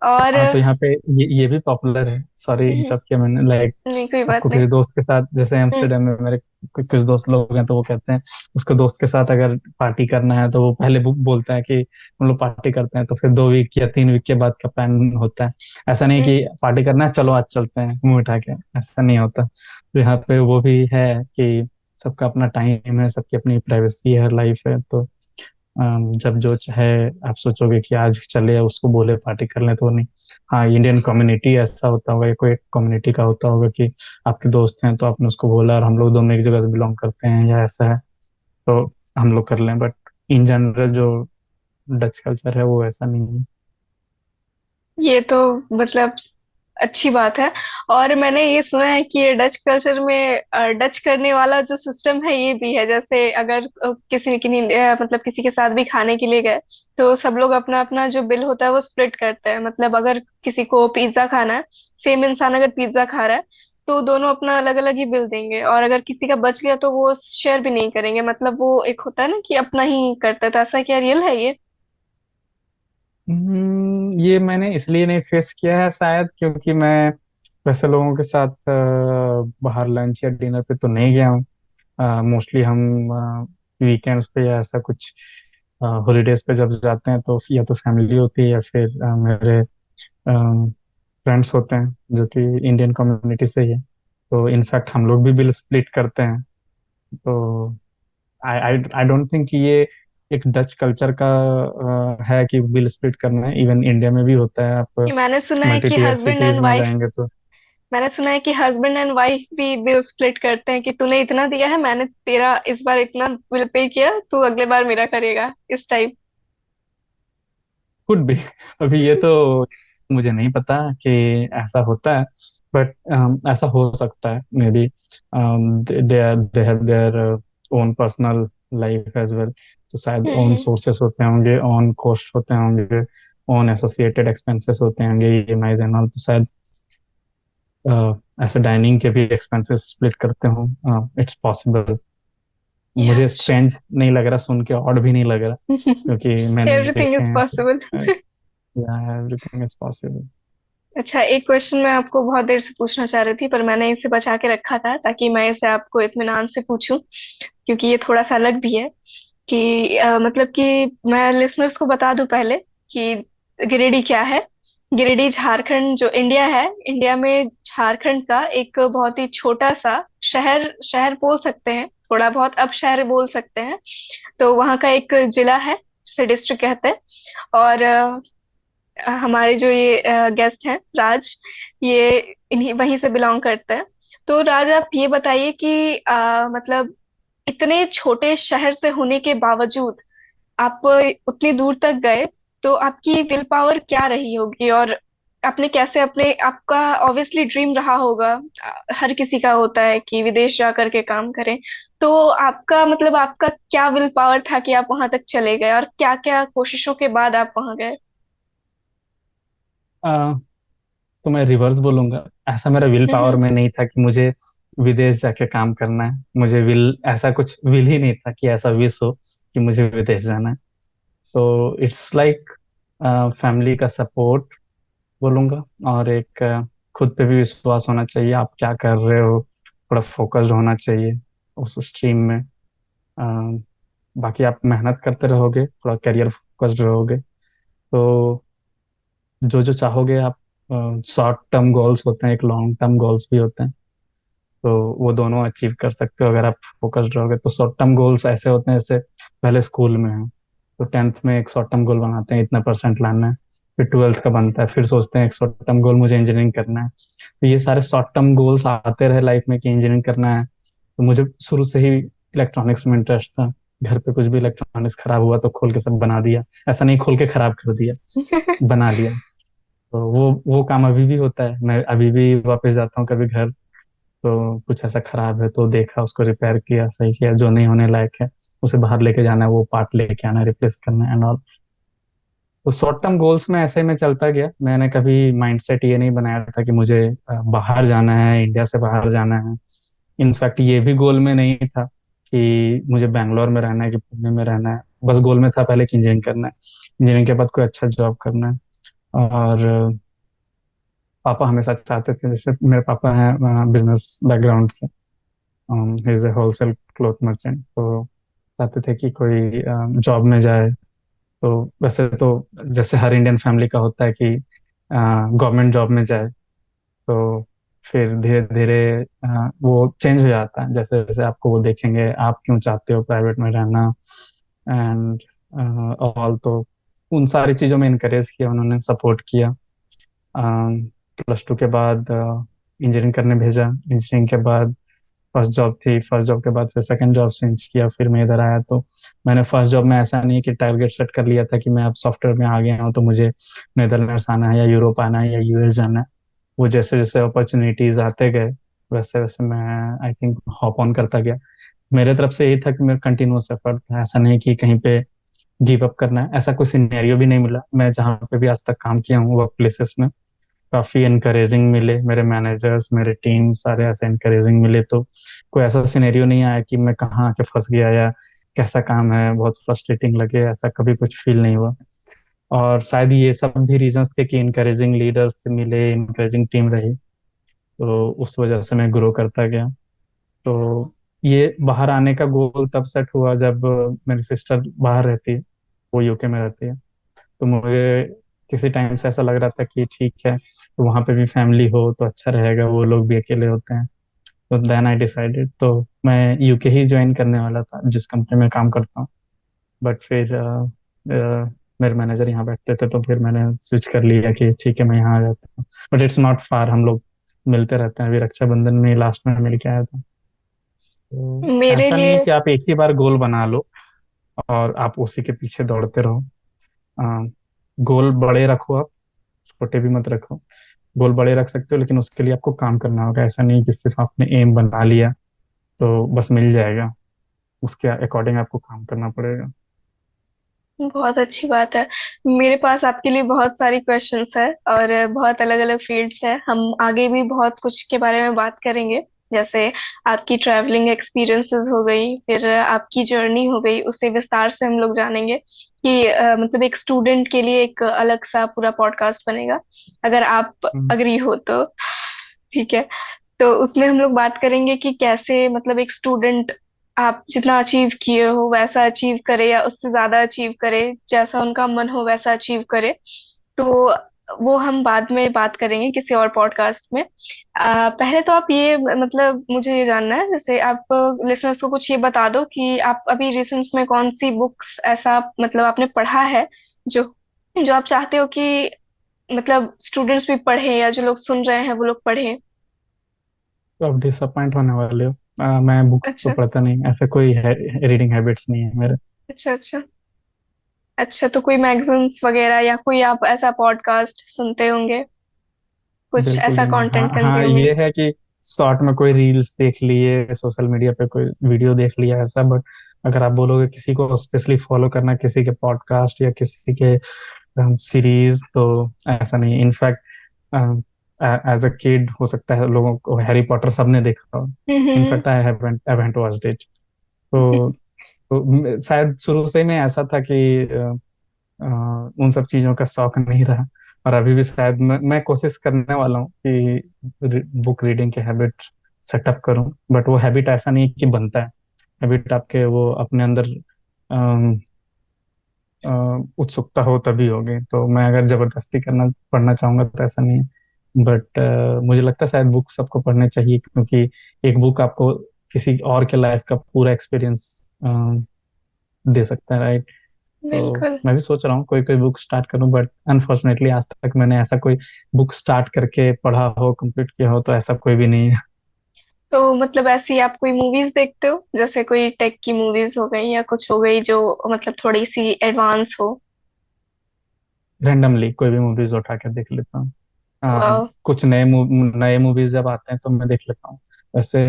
और हाँ तो यहाँ पे ये भी पॉपुलर है, सॉरी इंटरप्ट किया मैंने, लाइक नहीं, कोई बात आपको नहीं। किसी दोस्त के साथ, जैसे हम्म, एम्स्टर्डम में मेरे कुछ दोस्त लोग हैं, तो वो कहते हैं उसको दोस्त के साथ अगर पार्टी करना है तो वो पहले बोलता है कि हम लोग पार्टी करते हैं, तो फिर 2 वीक या 3 वीक के बाद का प्लान होता है। ऐसा नहीं हम्म। कि पार्टी करना है चलो आज चलते हैं मुंह उठा के, ऐसा नहीं होता। तो यहाँ पे वो भी है कि सबका अपना टाइम है, सबकी अपनी प्राइवेसी है, लाइफ है। तो जब जो चाहे आप सोचोगे कि आज चले उसको बोले पार्टी कर लें, तो नहीं। हाँ इंडियन कम्युनिटी ऐसा होता होगा, या कोई कम्युनिटी का होता होगा कि आपके दोस्त हैं तो आपने उसको बोला, और हम लोग दोनों एक जगह से बिलोंग करते हैं या ऐसा है, तो हम लोग कर लें। बट इन जनरल जो डच कल्चर है वो ऐसा नहीं है। ये तो मतलब अच्छी बात है। और मैंने ये सुना है कि ये डच कल्चर में डच करने वाला जो सिस्टम है ये भी है, जैसे अगर किसी मतलब किसी के साथ भी खाने के लिए गए, तो सब लोग अपना अपना जो बिल होता है वो स्प्लिट करते हैं। मतलब अगर किसी को पिज्जा खाना है, सेम इंसान अगर पिज्जा खा रहा है, तो दोनों अपना अलग अलग ही बिल देंगे। और अगर किसी का बच गया तो वो शेयर भी नहीं करेंगे। मतलब वो एक होता है ना कि अपना ही करता है। तो ऐसा क्या रियल है ये? ये मैंने इसलिए नहीं फेस किया है शायद, क्योंकि मैं वैसे लोगों के साथ बाहर लंच या डिनर पे तो नहीं गया हूँ। मोस्टली हम वीकेंड्स पे या ऐसा कुछ हॉलीडेज पे जब जाते हैं, तो या तो फैमिली होती है या फिर मेरे फ्रेंड्स होते हैं जो कि इंडियन कम्युनिटी से ही है। तो इनफैक्ट हम लोग भी बिल स्प्लिट करते हैं। तो आई आई आई डोंट थिंक कि ये एक डच कल्चर का है कि बिल स्प्लिट करना है। इवन इंडिया में भी होता है, आप कि मैंने सुना है मल्टी कि टीयर हस्बैंड एंड सिटीज में वाइफ जाएंगे तो। मैंने सुना है कि हस्बैंड एंड वाइफ भी बिल स्प्लिट करते हैं, कि तूने इतना दिया है, मैंने तेरा इस बार इतना बिल पे किया, तू अगले बार मेरा करेगा, इस टाइप। कुड भी। अभी ये तो मुझे नहीं पता कि ऐसा होता है, बट ऐसा हो सकता है maybe. They have their own personal life as well. तो शायद ओन हम्म। सोर्सेस होते होंगे, ओन कॉस्ट होते होंगे, ओन एसोसिएटेड एक्सपेंसेस होते होंगे, ईएमआईज एंड ऑल। तो शायद ऐसे डाइनिंग के भी एक्सपेंसेस स्प्लिट करते हो। It's possible. या मुझे स्ट्रेंज नहीं लग रहा, सुन के ऑड भी नहीं लग रहा, क्योंकि मैंने एवरीथिंग देखे इज हैं। पॉसिबल। Everything is possible. अच्छा, एक क्वेश्चन मैं आपको बहुत देर से पूछना चाह रही थी, पर मैंने इसे बचा के रखा था ताकि मैं इसे आपको इत्मीनान से पूछूं, क्योंकि ये थोड़ा सा अलग भी है। कि मतलब कि मैं लिसनर्स को बता दूं पहले कि गिरिडीह क्या है। गिरिडीह झारखंड जो इंडिया है, इंडिया में झारखंड का एक बहुत ही छोटा सा शहर शहर बोल सकते हैं, थोड़ा बहुत अब शहर बोल सकते हैं। तो वहाँ का एक जिला है जिसे डिस्ट्रिक्ट कहते हैं। और हमारे जो ये गेस्ट हैं राज, ये इन्हीं वहीं से बिलोंग करते हैं। तो राज, आप ये बताइए कि मतलब इतने छोटे शहर से होने के बावजूद आप उतनी दूर तक गए, तो आपकी विल पावर क्या रही होगी? और आपने कैसे अपने आपका ऑब्वियसली ड्रीम रहा होगा, हर किसी का होता है कि विदेश जा करके काम करें। तो आपका मतलब आपका क्या विल पावर था कि आप वहां तक चले गए, और क्या क्या कोशिशों के बाद आप वहां गए? तो मैं रिवर्स बोलूंगा, ऐसा मेरा विल पावर हम्म। में नहीं था कि मुझे विदेश जाके काम करना है। मुझे विल, ऐसा कुछ विल ही नहीं था कि ऐसा विश हो कि मुझे विदेश जाना है। तो इट्स लाइक फैमिली का सपोर्ट बोलूंगा, और एक खुद पे भी विश्वास होना चाहिए। आप क्या कर रहे हो, थोड़ा फोकस्ड होना चाहिए उस स्ट्रीम में। बाकी आप मेहनत करते रहोगे, थोड़ा करियर फोकस्ड रहोगे, तो जो जो चाहोगे आप। शॉर्ट टर्म गोल्स होते हैं, एक लॉन्ग टर्म गोल्स भी होते हैं, तो वो दोनों अचीव कर सकते हो अगर आप फोकस्ड रहोगे। तो शॉर्ट टर्म गोल्स ऐसे होते हैं जैसे पहले स्कूल में हैं, तो 10th में एक शॉर्ट टर्म गोल बनाते हैं, इतना परसेंट लाना है। फिर 12th का बनता है, फिर सोचते हैं एक शॉर्ट टर्म गोल मुझे इंजीनियरिंग करना है। तो ये सारे शॉर्ट टर्म गोल्स आते रहे लाइफ में कि इंजीनियरिंग करना है। तो मुझे शुरू से ही इलेक्ट्रॉनिक्स में इंटरेस्ट था। घर पे कुछ भी इलेक्ट्रॉनिक्स खराब हुआ तो खोल के सब बना दिया, ऐसा नहीं खोल के खराब कर दिया, बना लिया। तो वो काम अभी भी होता है, मैं अभी भी वापस जाता हूँ कभी घर, तो कुछ ऐसा खराब है तो देखा, उसको रिपेयर किया, सही किया, जो नहीं होने लायक है उसे बाहर लेके जाना है, वो पार्ट लेके आना है, रिप्लेस करना है एंड ऑल। तो शॉर्ट टर्म गोल्स में ऐसे में चलता गया। मैंने कभी माइंडसेट ये नहीं बनाया था कि मुझे बाहर जाना है, इंडिया से बाहर जाना है। इनफैक्ट ये भी गोल में नहीं था कि मुझे बैंगलोर में रहना है कि पुणे में रहना है। बस गोल में था पहले कि इंजीनियरिंग करना है, इंजीनियरिंग के बाद कोई अच्छा जॉब करना है। और पापा हमेशा चाहते थे, जैसे मेरे पापा हैं बिजनेस बैकग्राउंड से, he is a wholesale cloth merchant, तो चाहते थे कि कोई जॉब में जाए। तो वैसे तो जैसे हर इंडियन फैमिली का होता है कि गवर्नमेंट जॉब में जाए। तो फिर धीरे धीरे वो चेंज हो जाता है, जैसे जैसे आपको वो देखेंगे आप क्यों चाहते हो प्राइवेट में रहना एंड ऑल। तो उन सारी चीज़ों में इनकरेज किया, उन्होंने सपोर्ट किया। प्लस टू के बाद इंजीनियरिंग करने भेजा। इंजीनियरिंग के बाद फर्स्ट जॉब थी, फर्स्ट जॉब के बाद फिर सेकंड जॉब चेंज किया, फिर मैं इधर आया। तो मैंने फर्स्ट जॉब में ऐसा नहीं कि टारगेट सेट कर लिया था कि मैं अब सॉफ्टवेयर में आ गया हूँ तो मुझे नेदरलैंड्स आना है या यूरोप आना है या यूएस जाना है। वो जैसे जैसे अपॉर्चुनिटीज आते गए वैसे वैसे मैं आई थिंक हॉप ऑन करता गया। मेरे तरफ से यही था कि मेरा कंटिन्यूअस एफर्ट था, ऐसा नहीं कि कहीं पे गिव अप करना है, ऐसा कोई सिनेरियो भी नहीं मिला। मैं जहाँ पे भी आज तक काम किया हूँ वर्क प्लेसेस में काफी एनकरेजिंग मिले, मेरे मैनेजर्स मेरे टीम सारे ऐसे एनकरेजिंग मिले। तो कोई ऐसा सिनेरियो नहीं आया कि मैं कहाँ आके फंस गया या कैसा काम है बहुत फ्रस्ट्रेटिंग लगे, ऐसा कभी कुछ फील नहीं हुआ। और शायद ये सब भी रीजंस थे कि इनकरेजिंग लीडर्स थे मिले, इनकरेजिंग टीम रही, तो उस वजह से मैं ग्रो करता गया। तो ये बाहर आने का गोल तब सेट हुआ जब मेरी सिस्टर बाहर रहती है, वो यूके में रहती है। तो मुझे किसी टाइम से ऐसा लग रहा था कि ठीक है, तो वहाँ पे भी फैमिली हो तो अच्छा रहेगा, वो लोग भी अकेले होते हैं। तो देन आई डिसाइडेड, तो मैं यूके ही ज्वाइन करने वाला था जिस कंपनी में काम करता हूँ। बट फिर मेरे मैनेजर यहाँ बैठते थे तो फिर मैंने स्विच कर लिया कि ठीक है मैं यहाँ आ जाता हूँ। बट इट्स नॉट फार, हम लोग मिलते रहते हैं, अभी रक्षाबंधन में लास्ट में मिल के आया था। तो मेरे ऐसा नहीं है लिए कि आप एक ही बार गोल बना लो और आप उसी के पीछे दौड़ते रहो। अ, गोल बड़े रखो आप, छोटे भी मत रखो। गोल बड़े रख सकते हो लेकिन उसके लिए आपको काम करना होगा, ऐसा नहीं कि सिर्फ आपने एम बना लिया तो बस मिल जाएगा, उसके अकॉर्डिंग आपको काम करना पड़ेगा। बहुत अच्छी बात है। मेरे पास आपके लिए बहुत सारी क्वेश्चंस है और बहुत अलग अलग फील्ड्स है। हम आगे भी बहुत कुछ के बारे में बात करेंगे, जैसे आपकी ट्रैवलिंग एक्सपीरियंसेस हो गई, फिर आपकी जर्नी हो गई, उससे विस्तार से हम लोग जानेंगे कि मतलब एक स्टूडेंट के लिए एक अलग सा पूरा पॉडकास्ट बनेगा, अगर आप हम्म। अग्री हो तो। ठीक है। तो उसमें हम लोग बात करेंगे कि कैसे मतलब एक स्टूडेंट आप जितना अचीव किए हो वैसा अचीव करे या उससे ज्यादा अचीव करे, जैसा उनका मन हो वैसा अचीव करे। तो वो हम बाद में बात करेंगे किसी और पॉडकास्ट में। पहले तो आप ये मतलब मुझे ये जानना है, जैसे आप लिसनर्स को कुछ ये बता दो कि आप अभी रिसेंट में कौन सी बुक्स ऐसा मतलब आपने पढ़ा है जो जो आप चाहते हो कि मतलब स्टूडेंट्स भी पढ़ें या जो लोग सुन रहे हैं वो लोग पढ़ें। तो आप डिसअपॉइंट होने वाले हो, मैं बुक्स तो अच्छा पढ़ता नहीं, ऐसा कोई है, रीडिंग हैबिट्स नहीं है मेरे। अच्छा अच्छा। अच्छा तो कोई मैगजीन्स वगैरह या कोई आप ऐसा पॉडकास्ट सुनते होंगे, कुछ बिल्कुल ऐसा भी नहीं। हाँ कंटेंट हाँ, कंज्यूमिंग। ये है कि शॉर्ट में कोई रील्स देख लिए, सोशल मीडिया पे कोई वीडियो देख लिया ऐसा। बट अगर आप बोलोगे किसी को स्पेशली फॉलो करना, किसी के पॉडकास्ट या किसी के सीरीज, तो ऐसा नहीं। इनफैक्ट एज अ किड हो सकता है लोगों को हैरी पॉटर सबने देखा हो, hmm. In fact I haven't watched it. तो शायद शुरू से ही मैं ऐसा था कि उन सब चीजों का शौक नहीं रहा। और अभी भी शायद मैं कोशिश करने वाला हूँ कि बुक रीडिंग के हैबिट सेटअप करूँ। बट वो हैबिट ऐसा नहीं कि बनता है, हैबिट आपके वो अपने अंदर अम, अ, उत्सुकता हो तभी होगी। तो मैं अगर जबरदस्ती करना पढ़ना चाहूंगा तो ऐसा नहीं है। बट मुझे लगता है शायद बुक सबको पढ़ने चाहिए, क्योंकि एक बुक आपको किसी और के लाइफ का पूरा एक्सपीरियंस दे सकता है, राइट। तो बिल्कुल। मैं भी सोच रहा हूँ कोई कोई बुक स्टार्ट करूँ, बट अनफॉर्चुनेटली आज तक मैंने ऐसा कोई बुक स्टार्ट करके पढ़ा हो, कंप्लीट किया हो, तो ऐसा कोई भी नहीं है। तो मतलब ऐसी आप कोई मूवीज देखते हो, जैसे कोई टेक की मूवीज हो गई या कुछ हो गई जो मतलब थोड़ी सी एडवांस हो? रैंडमली कोई भी मूवीज उठा के देख लेता हूँ। वाह। कुछ नए मूवीज जब आते हैं तो मैं देख लेता हूँ। वैसे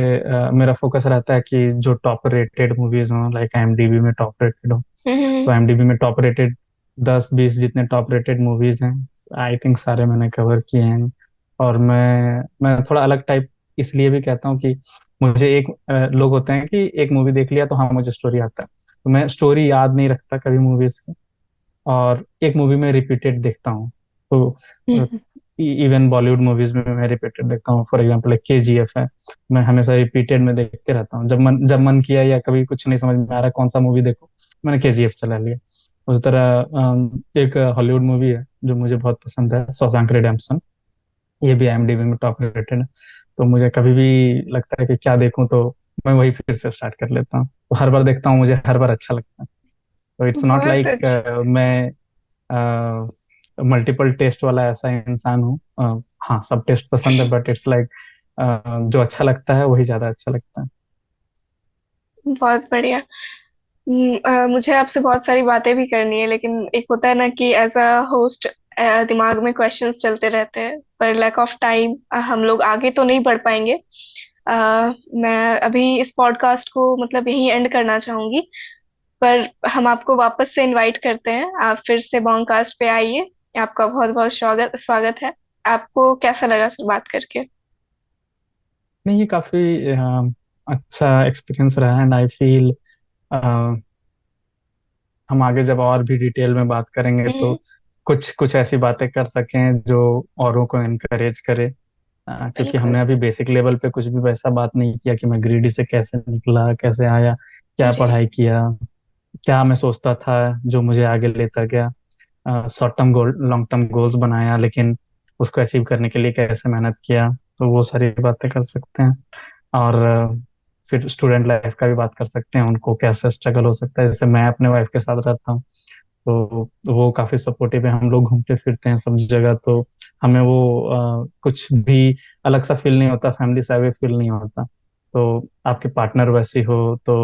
मेरा फोकस रहता है कि जो टॉप रेटेड मूवीज हों, लाइक IMDb में टॉप रेटेड हो। हम्म। तो IMDb में टॉप रेटेड 10-20 जितने टॉप रेटेड मूवीज हैं, आई थिंक सारे मैंने कवर किए हैं। और मैं थोड़ा अलग टाइप इसलिए भी कहता हूँ कि मुझे लोग होते हैं कि एक मूवी देख लिया तो हाँ मुझे स्टोरी आता है, तो मैं स्टोरी याद नहीं रखता कभी मूवीज की। और एक मूवी में रिपीटेड देखता हूँ। तो हम्म। इवन बॉलीवुड मूवीज में मैं रिपीटेड देखता हूँ। फॉर एग्जांपल एक KGF है, मैं हमेशा रिपीटेड में देखते रहता हूँ। जब मन किया या कभी कुछ नहीं समझ में आ रहा कौन सा मूवी देखो, मैंने KGF चला लिया। उस तरह एक हॉलीवुड मूवी है जो मुझे बहुत पसंद है, शॉशैंक रिडेम्पशन। ये भी IMDb में टॉप रेटेड है। तो मुझे कभी भी लगता है कि क्या देखूं, तो मैं वही फिर से स्टार्ट कर लेता हूँ। तो हर बार देखता हूँ, मुझे हर बार अच्छा लगता है। तो इट्स नॉट बहुत लाइक अच्छा। मैं मल्टीपल टेस्ट वाला ऐसा इंसान हूँ। हाँ, सब टेस्ट पसंद है, बट इट्स लाइक जो अच्छा लगता है वही ज्यादा अच्छा लगता है। बहुत बढ़िया। मुझे आपसे बहुत सारी बातें भी करनी है, लेकिन एक होता है ना कि एज अ होस्ट दिमाग में क्वेश्चंस चलते रहते हैं, पर लैक ऑफ टाइम हम लोग आगे तो नहीं बढ़ पाएंगे। मैं अभी इस पॉडकास्ट को मतलब यहीं एंड करना चाहूंगी, पर हम आपको वापस से इनवाइट करते हैं, आप फिर से बॉन्गकास्ट पे आइए। आपका बहुत बहुत स्वागत स्वागत है। आपको कैसा लगा सर बात करके? नहीं, ये काफी अच्छा एक्सपीरियंस रहा है, एंड आई फील हम आगे जब और भी डिटेल में बात करेंगे तो हम्म। कुछ कुछ ऐसी बातें कर सकें जो औरों को इनकरेज करे। क्योंकि बिल्कुल। हमने अभी बेसिक लेवल पे कुछ भी वैसा बात नहीं किया कि मैं ग्रीडी से कैसे निकला, कैसे आया, क्या जी। पढ़ाई किया, क्या मैं सोचता था जो मुझे आगे लेता गया, short term goal long term goals बनाया, लेकिन उसको अचीव करने के लिए कैसे मेहनत किया। तो वो सारी बातें कर सकते हैं। और फिर स्टूडेंट लाइफ का भी बात कर सकते हैं, उनको कैसे स्ट्रगल हो सकता है। जैसे मैं अपने वाइफ के साथ रहता हूँ, तो वो काफी सपोर्टिव है, हम लोग घूमते फिरते हैं सब जगह। तो हमें वो कुछ भी अलग सा फील नहीं होता, फैमिली से अवे फील नहीं होता। तो आपके पार्टनर वैसी हो तो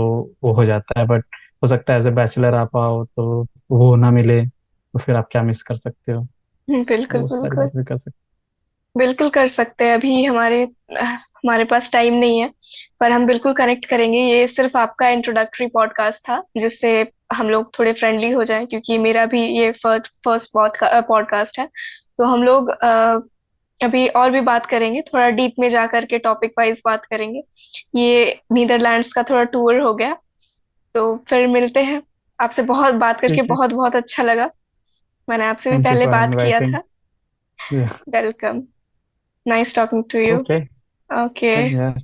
वो हो जाता है, बट हो सकता है एज ए बैचलर आप आओ तो वो ना मिले, तो फिर आप क्या मिस कर सकते हो। बिल्कुल वो सारी बिल्कुल। बात भी कर सकते बिल्कुल कर सकते हैं। अभी हमारे पास टाइम नहीं है, पर हम बिल्कुल कनेक्ट करेंगे। ये सिर्फ आपका इंट्रोडक्टरी पॉडकास्ट था, जिससे हम लोग थोड़े फ्रेंडली हो जाएं, क्योंकि मेरा भी ये फर्स्ट पॉडकास्ट है। तो हम लोग अभी और भी बात करेंगे, थोड़ा डीप में जा करके टॉपिक वाइज बात करेंगे। ये नीदरलैंड्स का थोड़ा टूर हो गया, तो फिर मिलते हैं। आपसे बहुत बात करके ठीक है। बहुत बहुत अच्छा लगा। मैंने आपसे भी थैंक यू पहले फॉर बात किया इनवाइटिंग। था। Welcome. Nice talking to you. Okay, okay. Same यार।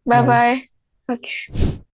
Bye bye. बाय। ओके।